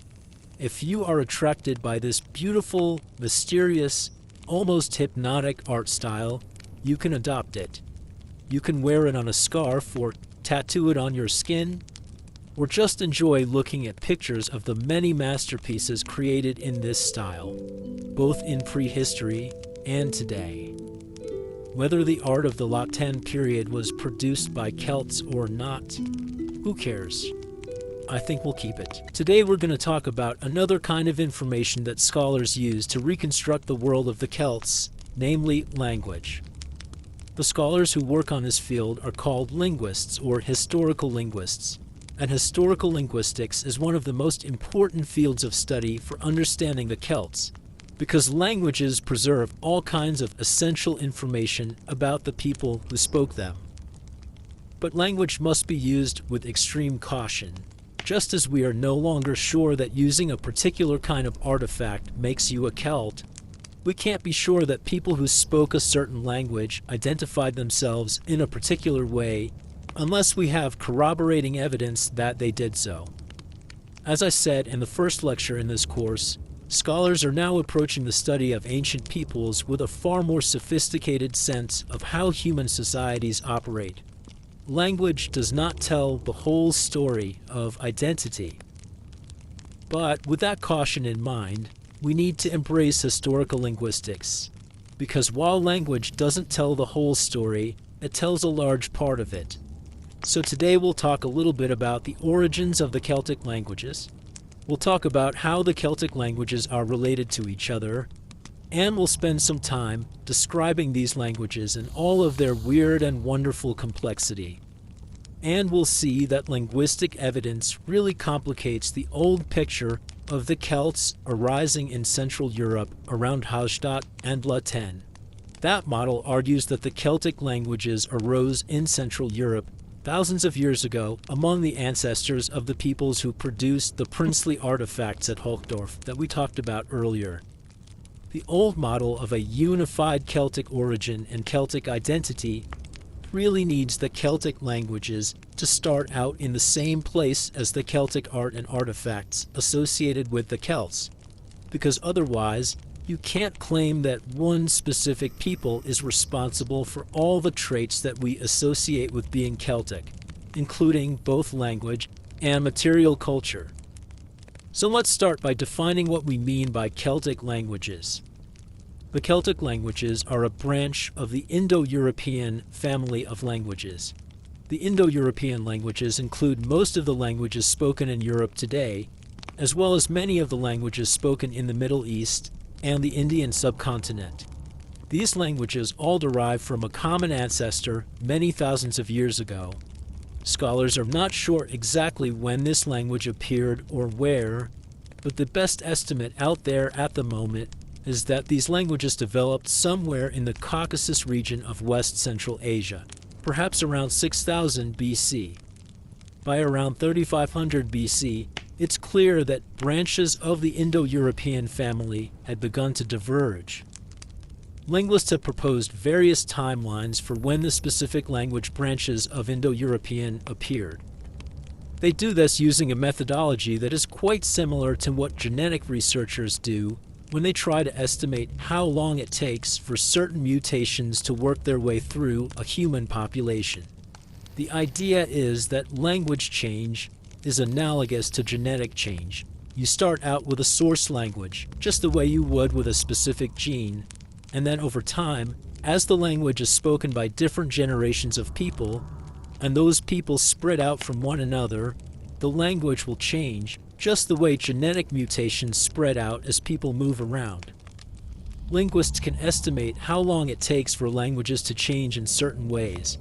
if you are attracted by this beautiful, mysterious, almost hypnotic art style, you can adopt it. You can wear it on a scarf or tattoo it on your skin, or just enjoy looking at pictures of the many masterpieces created in this style, both in prehistory and today. Whether the art of the Latin period was produced by Celts or not, who cares? I think we'll keep it. Today we're going to talk about another kind of information that scholars use to reconstruct the world of the Celts, namely language. The scholars who work on this field are called linguists or historical linguists, and historical linguistics is one of the most important fields of study for understanding the Celts, because languages preserve all kinds of essential information about the people who spoke them. But language must be used with extreme caution. Just as we are no longer sure that using a particular kind of artifact makes you a Celt, we can't be sure that people who spoke a certain language identified themselves in a particular way unless we have corroborating evidence that they did so. As I said in the first lecture in this course, Scholars are now approaching the study of ancient peoples with a far more sophisticated sense of how human societies operate. Language does not tell the whole story of identity. But with that caution in mind, we need to embrace historical linguistics. Because while language doesn't tell the whole story, it tells a large part of it. So today we'll talk a little bit about the origins of the Celtic languages. We'll talk about how the Celtic languages are related to each other, and we'll spend some time describing these languages in all of their weird and wonderful complexity. And we'll see that linguistic evidence really complicates the old picture of the Celts arising in Central Europe around Hallstatt and La Tène. That model argues that the Celtic languages arose in Central Europe thousands of years ago among the ancestors of the peoples who produced the princely artifacts at Hochdorf that we talked about earlier. The old model of a unified Celtic origin and Celtic identity really needs the Celtic languages to start out in the same place as the Celtic art and artifacts associated with the Celts, because otherwise you can't claim that one specific people is responsible for all the traits that we associate with being Celtic, including both language and material culture. So let's start by defining what we mean by Celtic languages. The Celtic languages are a branch of the Indo-European family of languages. The Indo-European languages include most of the languages spoken in Europe today, as well as many of the languages spoken in the Middle East and the Indian subcontinent. These languages all derive from a common ancestor many thousands of years ago. Scholars are not sure exactly when this language appeared or where, but the best estimate out there at the moment is that these languages developed somewhere in the Caucasus region of West Central Asia, perhaps around 6000 BC. By around 3500 BC, it's clear that branches of the Indo-European family had begun to diverge. Linguists have proposed various timelines for when the specific language branches of Indo-European appeared. They do this using a methodology that is quite similar to what genetic researchers do when they try to estimate how long it takes for certain mutations to work their way through a human population. The idea is that language change is analogous to genetic change. You start out with a source language, just the way you would with a specific gene, and then over time, as the language is spoken by different generations of people, and those people spread out from one another, the language will change, just the way genetic mutations spread out as people move around. Linguists can estimate how long it takes for languages to change in certain ways.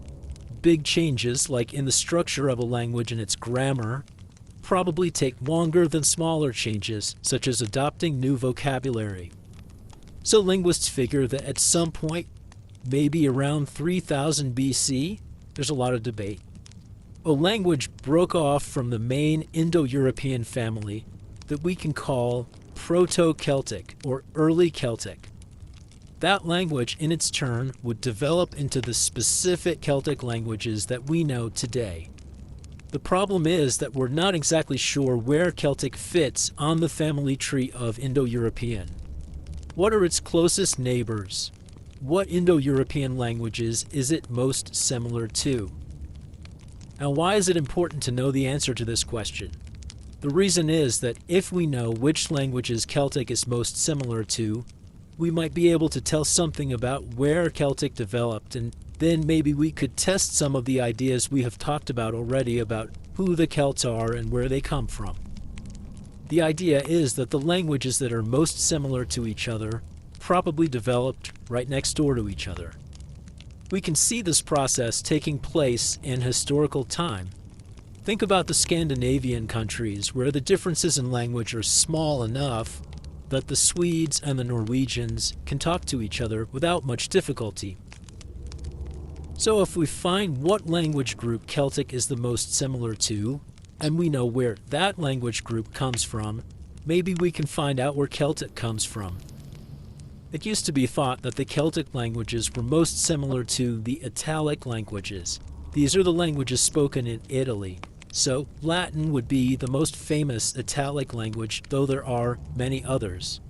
Big changes, like in the structure of a language and its grammar, probably take longer than smaller changes, such as adopting new vocabulary. So linguists figure that at some point, maybe around 3000 BC, there's a lot of debate, a language broke off from the main Indo-European family that we can call Proto-Celtic or Early Celtic. That language, in its turn, would develop into the specific Celtic languages that we know today. The problem is that we're not exactly sure where Celtic fits on the family tree of Indo-European. What are its closest neighbors? What Indo-European languages is it most similar to? Now, why is it important to know the answer to this question? The reason is that if we know which languages Celtic is most similar to, we might be able to tell something about where Celtic developed, and then maybe we could test some of the ideas we have talked about already about who the Celts are and where they come from. The idea is that the languages that are most similar to each other probably developed right next door to each other. We can see this process taking place in historical time. Think about the Scandinavian countries, where the differences in language are small enough that the Swedes and the Norwegians can talk to each other without much difficulty. So if we find what language group Celtic is the most similar to, and we know where that language group comes from, maybe we can find out where Celtic comes from. It used to be thought that the Celtic languages were most similar to the Italic languages. These are the languages spoken in Italy. So Latin would be the most famous Italic language, though there are many others.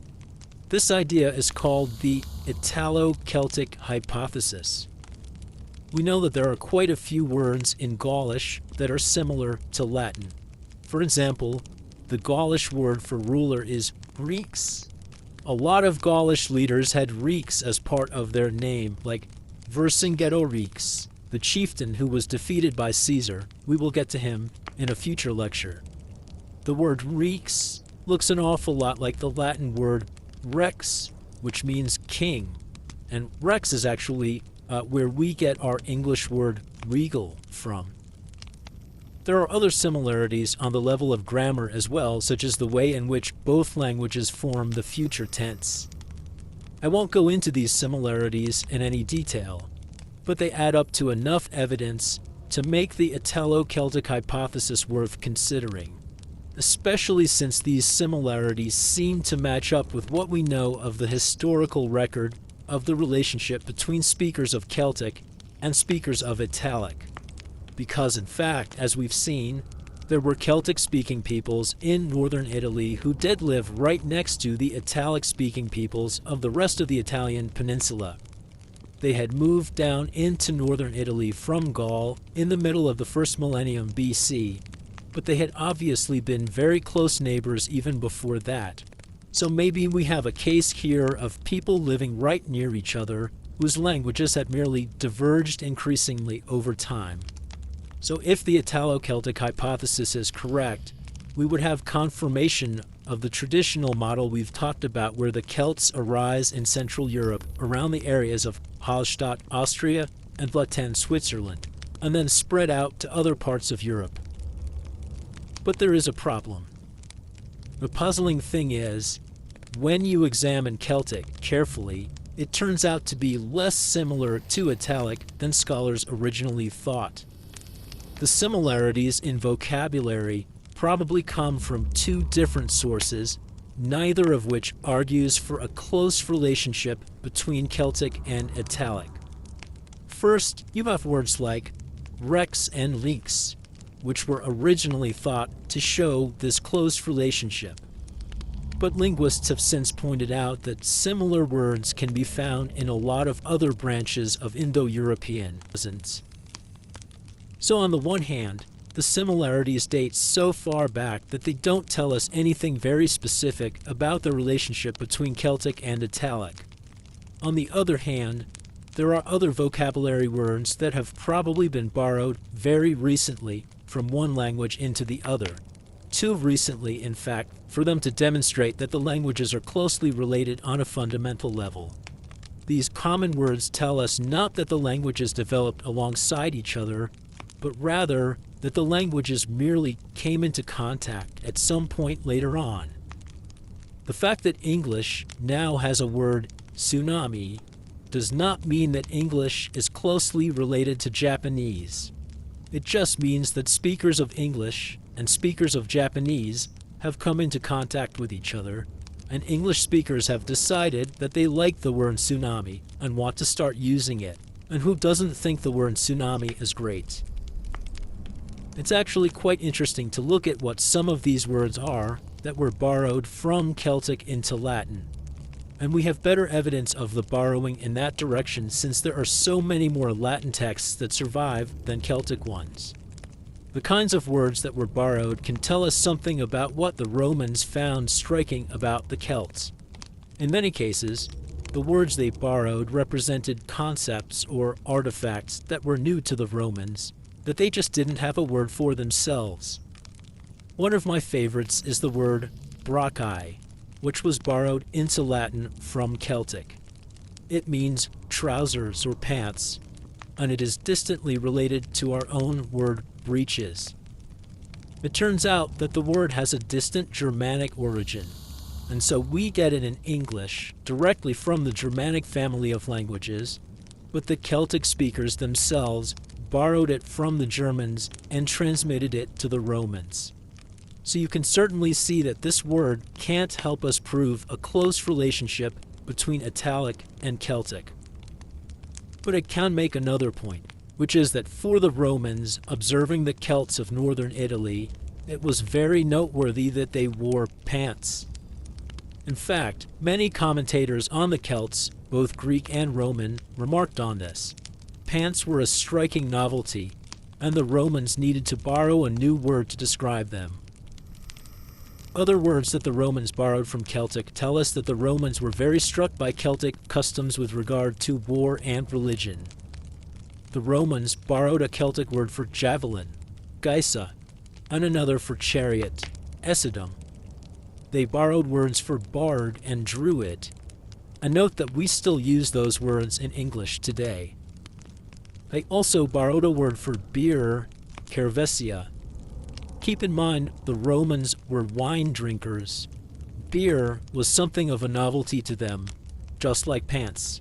This idea is called the Italo-Celtic hypothesis. We know that there are quite a few words in Gaulish that are similar to Latin. For example, the Gaulish word for ruler is rex. A lot of Gaulish leaders had rex as part of their name, like Vercingetorix, the chieftain who was defeated by Caesar. We will get to him in a future lecture. The word rex looks an awful lot like the Latin word rex, which means king. And rex is actually where we get our English word regal from. There are other similarities on the level of grammar as well, such as the way in which both languages form the future tense. I won't go into these similarities in any detail, but they add up to enough evidence to make the Italo-Celtic hypothesis worth considering, especially since these similarities seem to match up with what we know of the historical record of the relationship between speakers of Celtic and speakers of Italic. Because in fact, as we've seen, there were Celtic-speaking peoples in northern Italy who did live right next to the Italic-speaking peoples of the rest of the Italian peninsula. They had moved down into northern Italy from Gaul in the middle of the first millennium BC, but they had obviously been very close neighbors even before that. So maybe we have a case here of people living right near each other whose languages had merely diverged increasingly over time. So if the Italo-Celtic hypothesis is correct, we would have confirmation of the traditional model we've talked about where the Celts arise in Central Europe around the areas of Hallstatt, Austria, and Blatten, Switzerland, and then spread out to other parts of Europe. But there is a problem. The puzzling thing is, when you examine Celtic carefully, it turns out to be less similar to Italic than scholars originally thought. The similarities in vocabulary probably come from two different sources, neither of which argues for a close relationship between Celtic and Italic. First, you have words like rex and lex, which were originally thought to show this close relationship. But linguists have since pointed out that similar words can be found in a lot of other branches of Indo-European peasants. So on the one hand, the similarities date so far back that they don't tell us anything very specific about the relationship between Celtic and Italic. On the other hand, there are other vocabulary words that have probably been borrowed very recently from one language into the other. Too recently, in fact, for them to demonstrate that the languages are closely related on a fundamental level. These common words tell us not that the languages developed alongside each other, but rather that the languages merely came into contact at some point later on. The fact that English now has a word tsunami does not mean that English is closely related to Japanese. It just means that speakers of English and speakers of Japanese have come into contact with each other, and English speakers have decided that they like the word tsunami and want to start using it. And who doesn't think the word tsunami is great? It's actually quite interesting to look at what some of these words are that were borrowed from Celtic into Latin. And we have better evidence of the borrowing in that direction since there are so many more Latin texts that survive than Celtic ones. The kinds of words that were borrowed can tell us something about what the Romans found striking about the Celts. In many cases, the words they borrowed represented concepts or artifacts that were new to the Romans, that they just didn't have a word for themselves. One of my favorites is the word brachii, which was borrowed into Latin from Celtic. It means trousers or pants, and it is distantly related to our own word breeches. It turns out that the word has a distant Germanic origin, and so we get it in English directly from the Germanic family of languages, but the Celtic speakers themselves borrowed it from the Germans and transmitted it to the Romans. So you can certainly see that this word can't help us prove a close relationship between Italic and Celtic. But it can make another point, which is that for the Romans observing the Celts of northern Italy, it was very noteworthy that they wore pants. In fact, many commentators on the Celts, both Greek and Roman, remarked on this. Pants were a striking novelty, and the Romans needed to borrow a new word to describe them. Other words that the Romans borrowed from Celtic tell us that the Romans were very struck by Celtic customs with regard to war and religion. The Romans borrowed a Celtic word for javelin, geisa, and another for chariot, esidum. They borrowed words for bard and druid, and note that we still use those words in English today. They also borrowed a word for beer, cervesia. Keep in mind, the Romans were wine drinkers. Beer was something of a novelty to them, just like pants.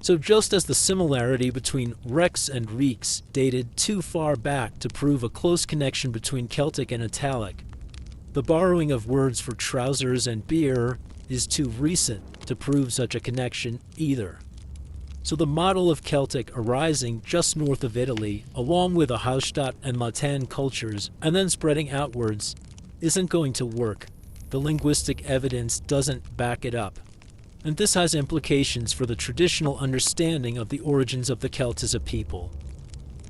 So just as the similarity between rex and rex dated too far back to prove a close connection between Celtic and Italic, the borrowing of words for trousers and beer is too recent to prove such a connection either. So the model of Celtic arising just north of Italy, along with the Hallstatt and Latin cultures, and then spreading outwards, isn't going to work. The linguistic evidence doesn't back it up. And this has implications for the traditional understanding of the origins of the Celts as a people.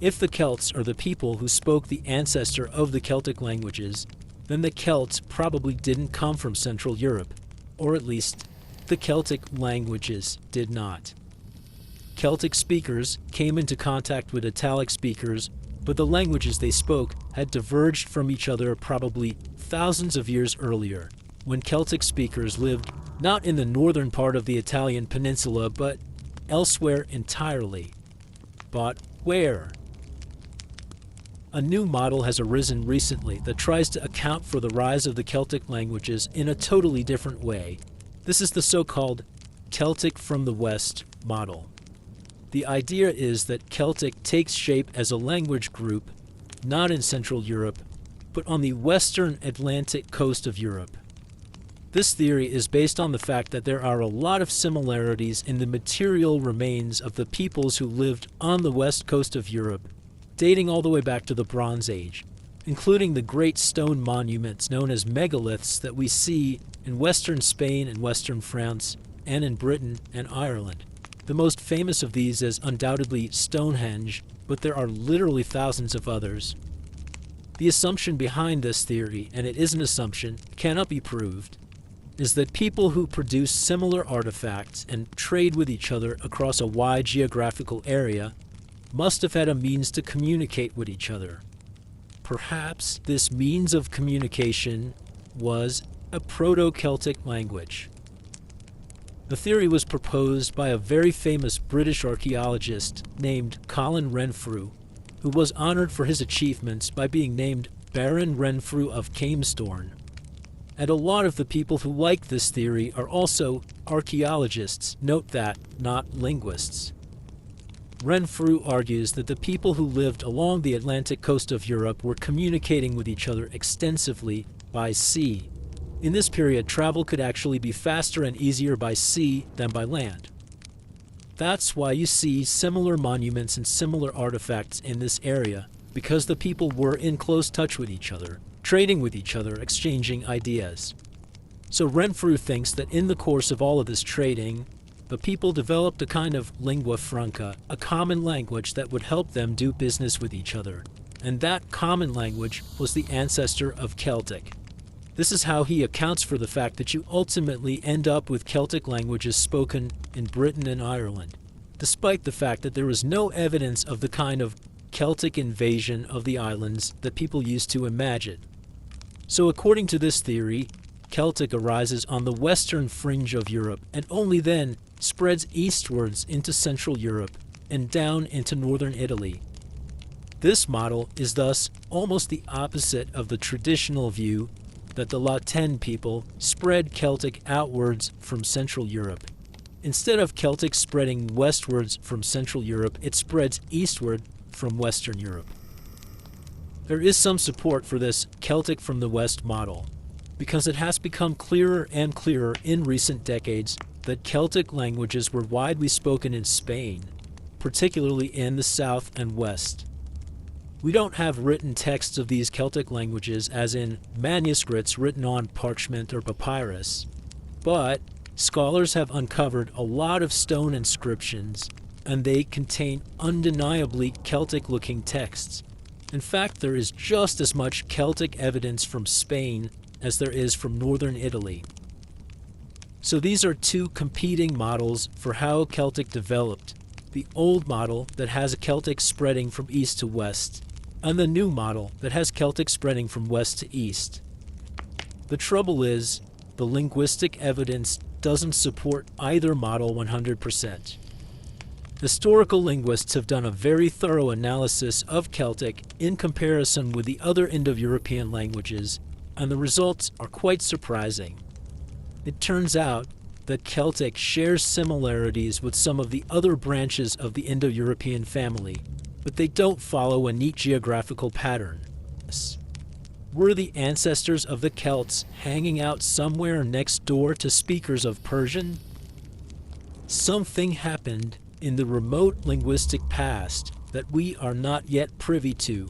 If the Celts are the people who spoke the ancestor of the Celtic languages, then the Celts probably didn't come from Central Europe, or at least the Celtic languages did not. Celtic speakers came into contact with Italic speakers, but the languages they spoke had diverged from each other probably thousands of years earlier, when Celtic speakers lived not in the northern part of the Italian peninsula, but elsewhere entirely. But where? A new model has arisen recently that tries to account for the rise of the Celtic languages in a totally different way. This is the so-called Celtic from the West model. The idea is that Celtic takes shape as a language group, not in Central Europe, but on the western Atlantic coast of Europe. This theory is based on the fact that there are a lot of similarities in the material remains of the peoples who lived on the west coast of Europe, dating all the way back to the Bronze Age, including the great stone monuments known as megaliths that we see in western Spain and western France, and in Britain and Ireland. The most famous of these is undoubtedly Stonehenge, but there are literally thousands of others. The assumption behind this theory, and it is an assumption, cannot be proved, is that people who produce similar artifacts and trade with each other across a wide geographical area must have had a means to communicate with each other. Perhaps this means of communication was a Proto-Celtic language. The theory was proposed by a very famous British archaeologist named Colin Renfrew, who was honored for his achievements by being named Baron Renfrew of Camestorn. And a lot of the people who like this theory are also archaeologists, note that, not linguists. Renfrew argues that the people who lived along the Atlantic coast of Europe were communicating with each other extensively by sea. In this period, travel could actually be faster and easier by sea than by land. That's why you see similar monuments and similar artifacts in this area, because the people were in close touch with each other, trading with each other, exchanging ideas. So Renfrew thinks that in the course of all of this trading, the people developed a kind of lingua franca, a common language that would help them do business with each other. And that common language was the ancestor of Celtic. This is how he accounts for the fact that you ultimately end up with Celtic languages spoken in Britain and Ireland, despite the fact that there was no evidence of the kind of Celtic invasion of the islands that people used to imagine. So according to this theory, Celtic arises on the western fringe of Europe and only then spreads eastwards into Central Europe and down into northern Italy. This model is thus almost the opposite of the traditional view that the Latin people spread Celtic outwards from Central Europe. Instead of Celtic spreading westwards from Central Europe, it spreads eastward from Western Europe. There is some support for this Celtic from the West model, because it has become clearer and clearer in recent decades that Celtic languages were widely spoken in Spain, particularly in the south and west. We don't have written texts of these Celtic languages, as in manuscripts written on parchment or papyrus, but scholars have uncovered a lot of stone inscriptions, and they contain undeniably Celtic-looking texts. In fact, there is just as much Celtic evidence from Spain as there is from northern Italy. So these are two competing models for how Celtic developed: the old model that has Celtic spreading from east to west, and the new model that has Celtic spreading from west to east. The trouble is, the linguistic evidence doesn't support either model 100%. Historical linguists have done a very thorough analysis of Celtic in comparison with the other Indo-European languages, and the results are quite surprising. It turns out that Celtic shares similarities with some of the other branches of the Indo-European family, but they don't follow a neat geographical pattern. Were the ancestors of the Celts hanging out somewhere next door to speakers of Persian? Something happened in the remote linguistic past that we are not yet privy to.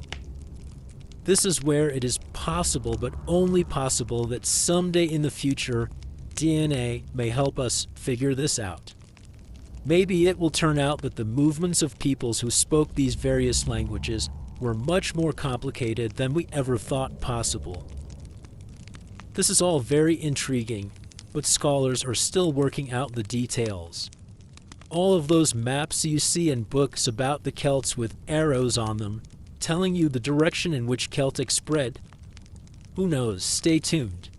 This is where it is possible, but only possible, that someday in the future, DNA may help us figure this out. Maybe it will turn out that the movements of peoples who spoke these various languages were much more complicated than we ever thought possible. This is all very intriguing, but scholars are still working out the details. All of those maps you see in books about the Celts with arrows on them, telling you the direction in which Celtic spread. Who knows? Stay tuned.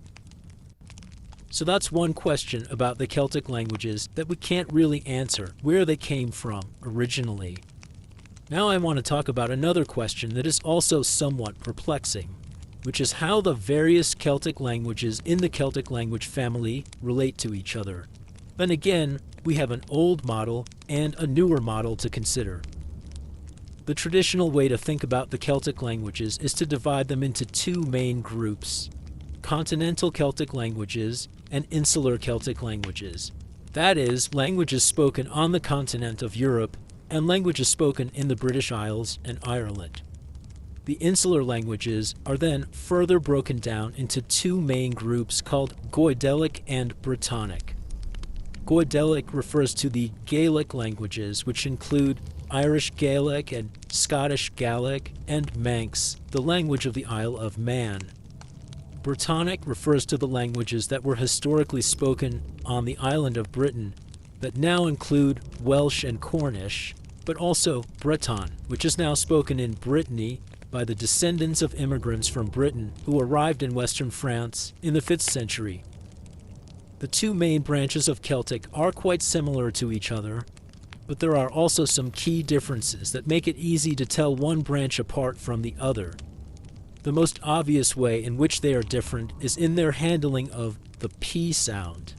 So that's one question about the Celtic languages that we can't really answer, where they came from originally. Now I want to talk about another question that is also somewhat perplexing, which is how the various Celtic languages in the Celtic language family relate to each other. Then again, we have an old model and a newer model to consider. The traditional way to think about the Celtic languages is to divide them into two main groups: continental Celtic languages and insular Celtic languages. That is, languages spoken on the continent of Europe and languages spoken in the British Isles and Ireland. The insular languages are then further broken down into two main groups called Goidelic and Brittonic. Goidelic refers to the Gaelic languages, which include Irish Gaelic and Scottish Gaelic, and Manx, the language of the Isle of Man. Brittonic refers to the languages that were historically spoken on the island of Britain, that now include Welsh and Cornish, but also Breton, which is now spoken in Brittany by the descendants of immigrants from Britain who arrived in western France in the 5th century. The two main branches of Celtic are quite similar to each other, but there are also some key differences that make it easy to tell one branch apart from the other. The most obvious way in which they are different is in their handling of the P sound.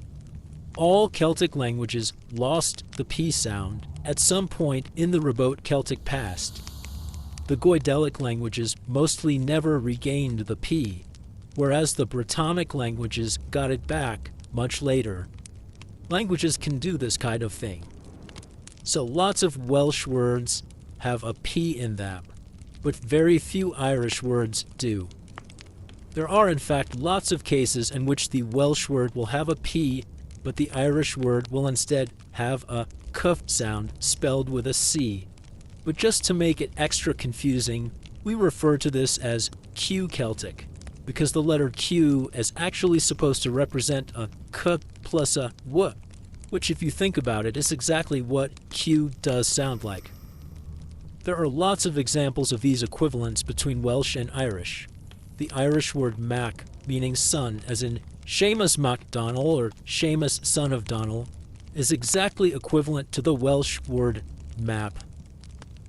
All Celtic languages lost the P sound at some point in the remote Celtic past. The Goidelic languages mostly never regained the P, whereas the Brittonic languages got it back much later. Languages can do this kind of thing. So lots of Welsh words have a P in them, but very few Irish words do. There are in fact lots of cases in which the Welsh word will have a P, but the Irish word will instead have a K sound spelled with a C. But just to make it extra confusing, we refer to this as Q Celtic, because the letter Q is actually supposed to represent a K plus a W, which if you think about it is exactly what Q does sound like. There are lots of examples of these equivalents between Welsh and Irish. The Irish word Mac, meaning son, as in Seamus Mac Donnell or Seamus son of Donnell, is exactly equivalent to the Welsh word map.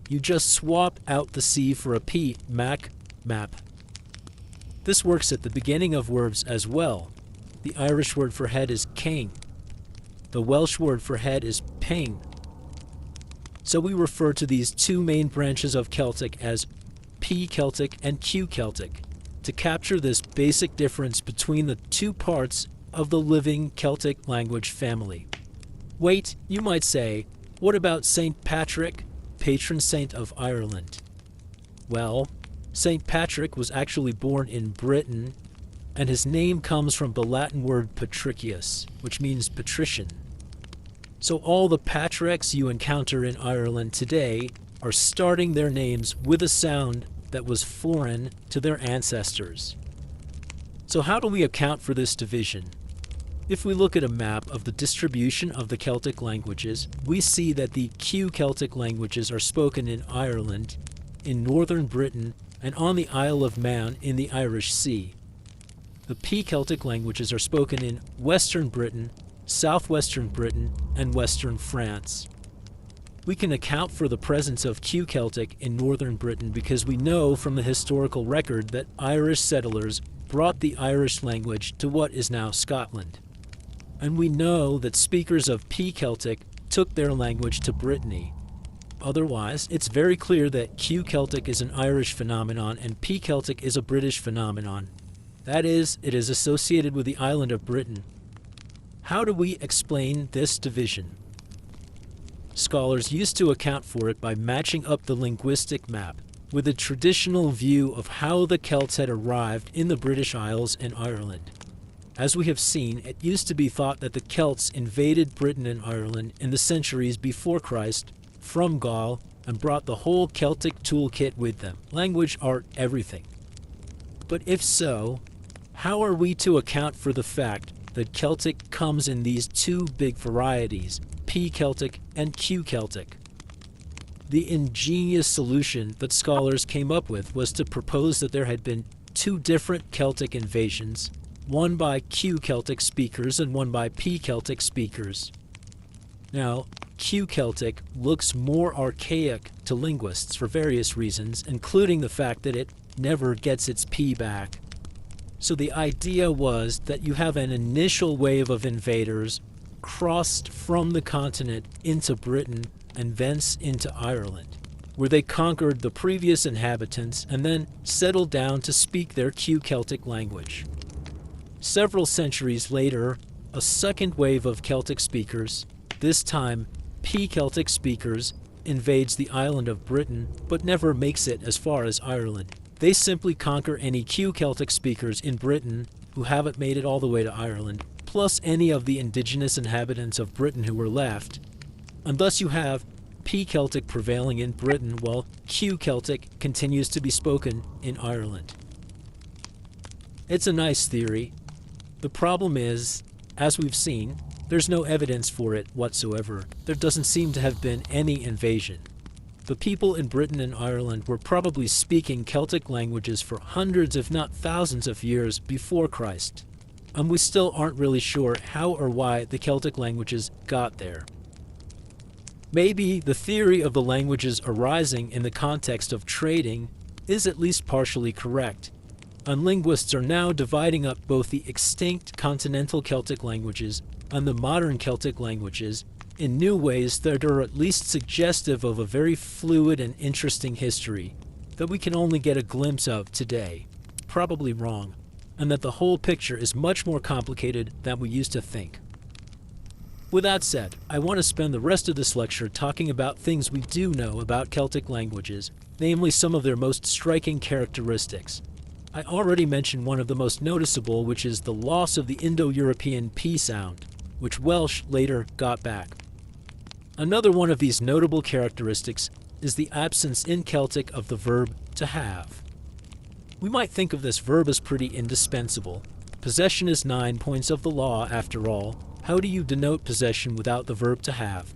You just swap out the C for a P, Mac, map. This works at the beginning of words as well. The Irish word for head is king. The Welsh word for head is ping. So we refer to these two main branches of Celtic as P Celtic and Q Celtic to capture this basic difference between the two parts of the living Celtic language family. Wait, you might say, what about St. Patrick, patron saint of Ireland? Well, St. Patrick was actually born in Britain, and his name comes from the Latin word patricius, which means patrician. So all the Patricks you encounter in Ireland today are starting their names with a sound that was foreign to their ancestors. So how do we account for this division? If we look at a map of the distribution of the Celtic languages, we see that the Q Celtic languages are spoken in Ireland, in northern Britain, and on the Isle of Man in the Irish Sea. The P Celtic languages are spoken in western Britain, southwestern Britain, and western France. We can account for the presence of Q Celtic in northern Britain because we know from the historical record that Irish settlers brought the Irish language to what is now Scotland. And we know that speakers of P Celtic took their language to Brittany. Otherwise, it's very clear that Q Celtic is an Irish phenomenon and P Celtic is a British phenomenon. That is, it is associated with the island of Britain. How do we explain this division? Scholars used to account for it by matching up the linguistic map with a traditional view of how the Celts had arrived in the British Isles and Ireland. As we have seen, it used to be thought that the Celts invaded Britain and Ireland in the centuries before Christ from Gaul and brought the whole Celtic toolkit with them, language, art, everything. But if so, how are we to account for the fact that Celtic comes in these two big varieties, P Celtic and Q Celtic? The ingenious solution that scholars came up with was to propose that there had been two different Celtic invasions, one by Q Celtic speakers and one by P Celtic speakers. Now, Q Celtic looks more archaic to linguists for various reasons, including the fact that it never gets its P back. So the idea was that you have an initial wave of invaders crossed from the continent into Britain and thence into Ireland, where they conquered the previous inhabitants and then settled down to speak their Q Celtic language. Several centuries later, a second wave of Celtic speakers, this time P Celtic speakers, invades the island of Britain but never makes it as far as Ireland. They simply conquer any Q Celtic speakers in Britain who haven't made it all the way to Ireland, plus any of the indigenous inhabitants of Britain who were left. And thus you have P Celtic prevailing in Britain while Q Celtic continues to be spoken in Ireland. It's a nice theory. The problem is, as we've seen, there's no evidence for it whatsoever. There doesn't seem to have been any invasion. The people in Britain and Ireland were probably speaking Celtic languages for hundreds if not thousands of years before Christ, and we still aren't really sure how or why the Celtic languages got there. Maybe the theory of the languages arising in the context of trading is at least partially correct, and linguists are now dividing up both the extinct continental Celtic languages and the modern Celtic languages in new ways that are at least suggestive of a very fluid and interesting history that we can only get a glimpse of today, probably wrong, and that the whole picture is much more complicated than we used to think. With that said, I want to spend the rest of this lecture talking about things we do know about Celtic languages, namely some of their most striking characteristics. I already mentioned one of the most noticeable, which is the loss of the Indo-European P sound, which Welsh later got back. Another one of these notable characteristics is the absence in Celtic of the verb to have. We might think of this verb as pretty indispensable. Possession is 9 points of the law, after all. How do you denote possession without the verb to have?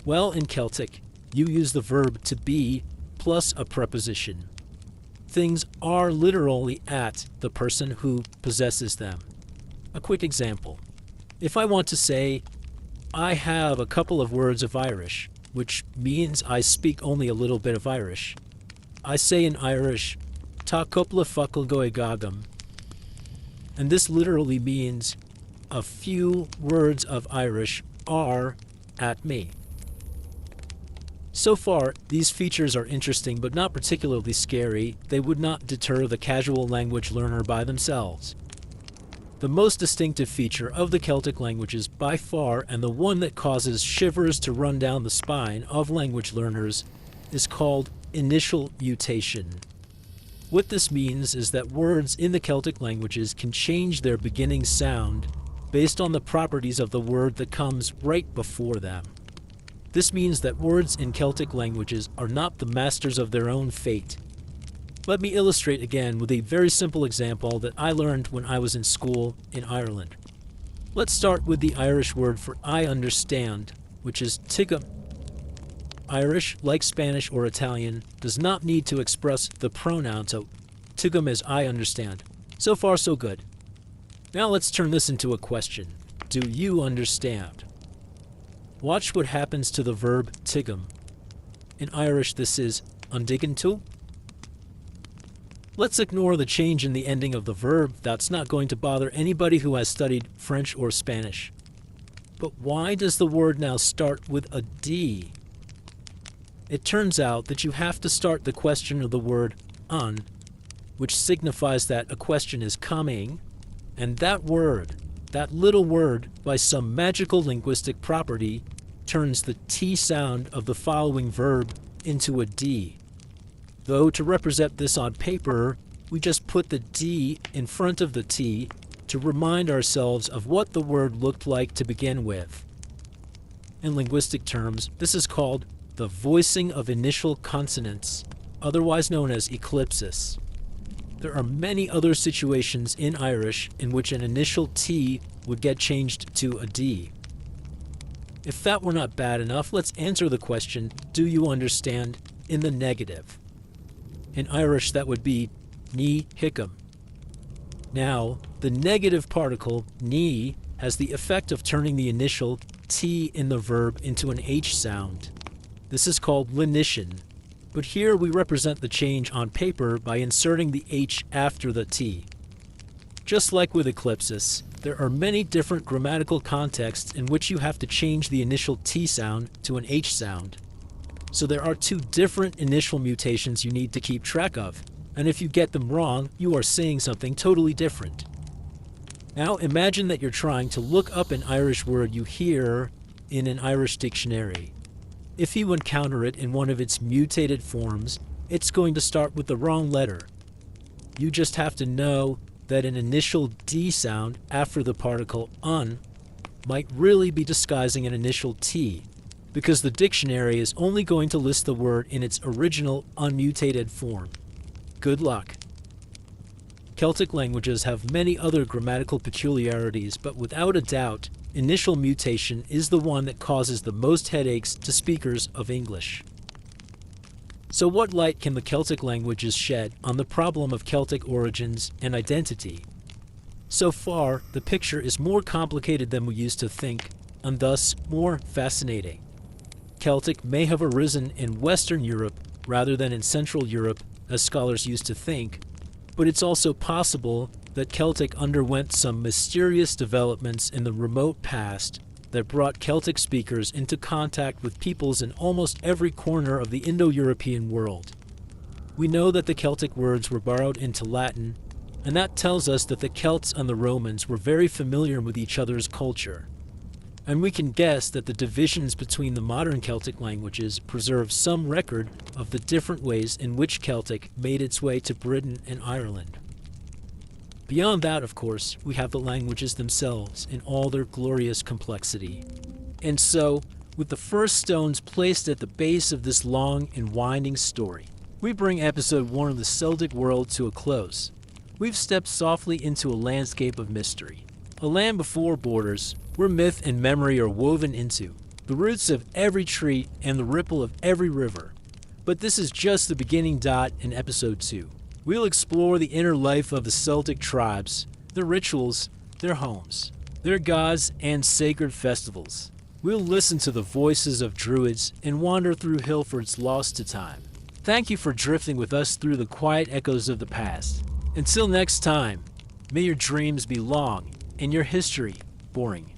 Well, in Celtic, you use the verb to be plus a preposition. Things are literally at the person who possesses them. A quick example. If I want to say, I have a couple of words of Irish, which means I speak only a little bit of Irish, I say in Irish, tá cúpla focal go gadam. And this literally means a few words of Irish are at me. So far, these features are interesting but not particularly scary. They would not deter the casual language learner by themselves. The most distinctive feature of the Celtic languages by far, and the one that causes shivers to run down the spine of language learners, is called initial mutation. What this means is that words in the Celtic languages can change their beginning sound based on the properties of the word that comes right before them. This means that words in Celtic languages are not the masters of their own fate. Let me illustrate again with a very simple example that I learned when I was in school in Ireland. Let's start with the Irish word for I understand, which is tigam. Irish, like Spanish or Italian, does not need to express the pronoun, so tigam is I understand. So far, so good. Now let's turn this into a question. Do you understand? Watch what happens to the verb tigam. In Irish, this is undigantu. Let's ignore the change in the ending of the verb. That's not going to bother anybody who has studied French or Spanish. But why does the word now start with a D? It turns out that you have to start the question of the word un, which signifies that a question is coming, and that word, that little word, by some magical linguistic property, turns the T sound of the following verb into a D. Though to represent this on paper, we just put the D in front of the T to remind ourselves of what the word looked like to begin with. In linguistic terms, this is called the voicing of initial consonants, otherwise known as eclipsis. There are many other situations in Irish in which an initial T would get changed to a D. If that were not bad enough, let's answer the question, do you understand, in the negative. In Irish, that would be ní hiccum. Now, the negative particle, ní, has the effect of turning the initial T in the verb into an H sound. This is called lenition, but here we represent the change on paper by inserting the H after the T. Just like with eclipsis, there are many different grammatical contexts in which you have to change the initial T sound to an H sound. So there are two different initial mutations you need to keep track of, and if you get them wrong, you are saying something totally different. Now imagine that you're trying to look up an Irish word you hear in an Irish dictionary. If you encounter it in one of its mutated forms, it's going to start with the wrong letter. You just have to know that an initial D sound after the particle un might really be disguising an initial T, because the dictionary is only going to list the word in its original unmutated form. Good luck. Celtic languages have many other grammatical peculiarities, but without a doubt, initial mutation is the one that causes the most headaches to speakers of English. So what light can the Celtic languages shed on the problem of Celtic origins and identity? So far, the picture is more complicated than we used to think, and thus more fascinating. Celtic may have arisen in Western Europe rather than in Central Europe, as scholars used to think, but it's also possible that Celtic underwent some mysterious developments in the remote past that brought Celtic speakers into contact with peoples in almost every corner of the Indo-European world. We know that the Celtic words were borrowed into Latin, and that tells us that the Celts and the Romans were very familiar with each other's culture. And we can guess that the divisions between the modern Celtic languages preserve some record of the different ways in which Celtic made its way to Britain and Ireland. Beyond that, of course, we have the languages themselves in all their glorious complexity. And so, with the first stones placed at the base of this long and winding story, we bring episode 1 of the Celtic World to a close. We've stepped softly into a landscape of mystery, a land before borders, where myth and memory are woven into, the roots of every tree and the ripple of every river. But this is just the beginning dot in episode 2. We'll explore the inner life of the Celtic tribes, their rituals, their homes, their gods and sacred festivals. We'll listen to the voices of Druids and wander through Hilford's lost to time. Thank you for drifting with us through the quiet echoes of the past. Until next time, may your dreams be long and your history boring.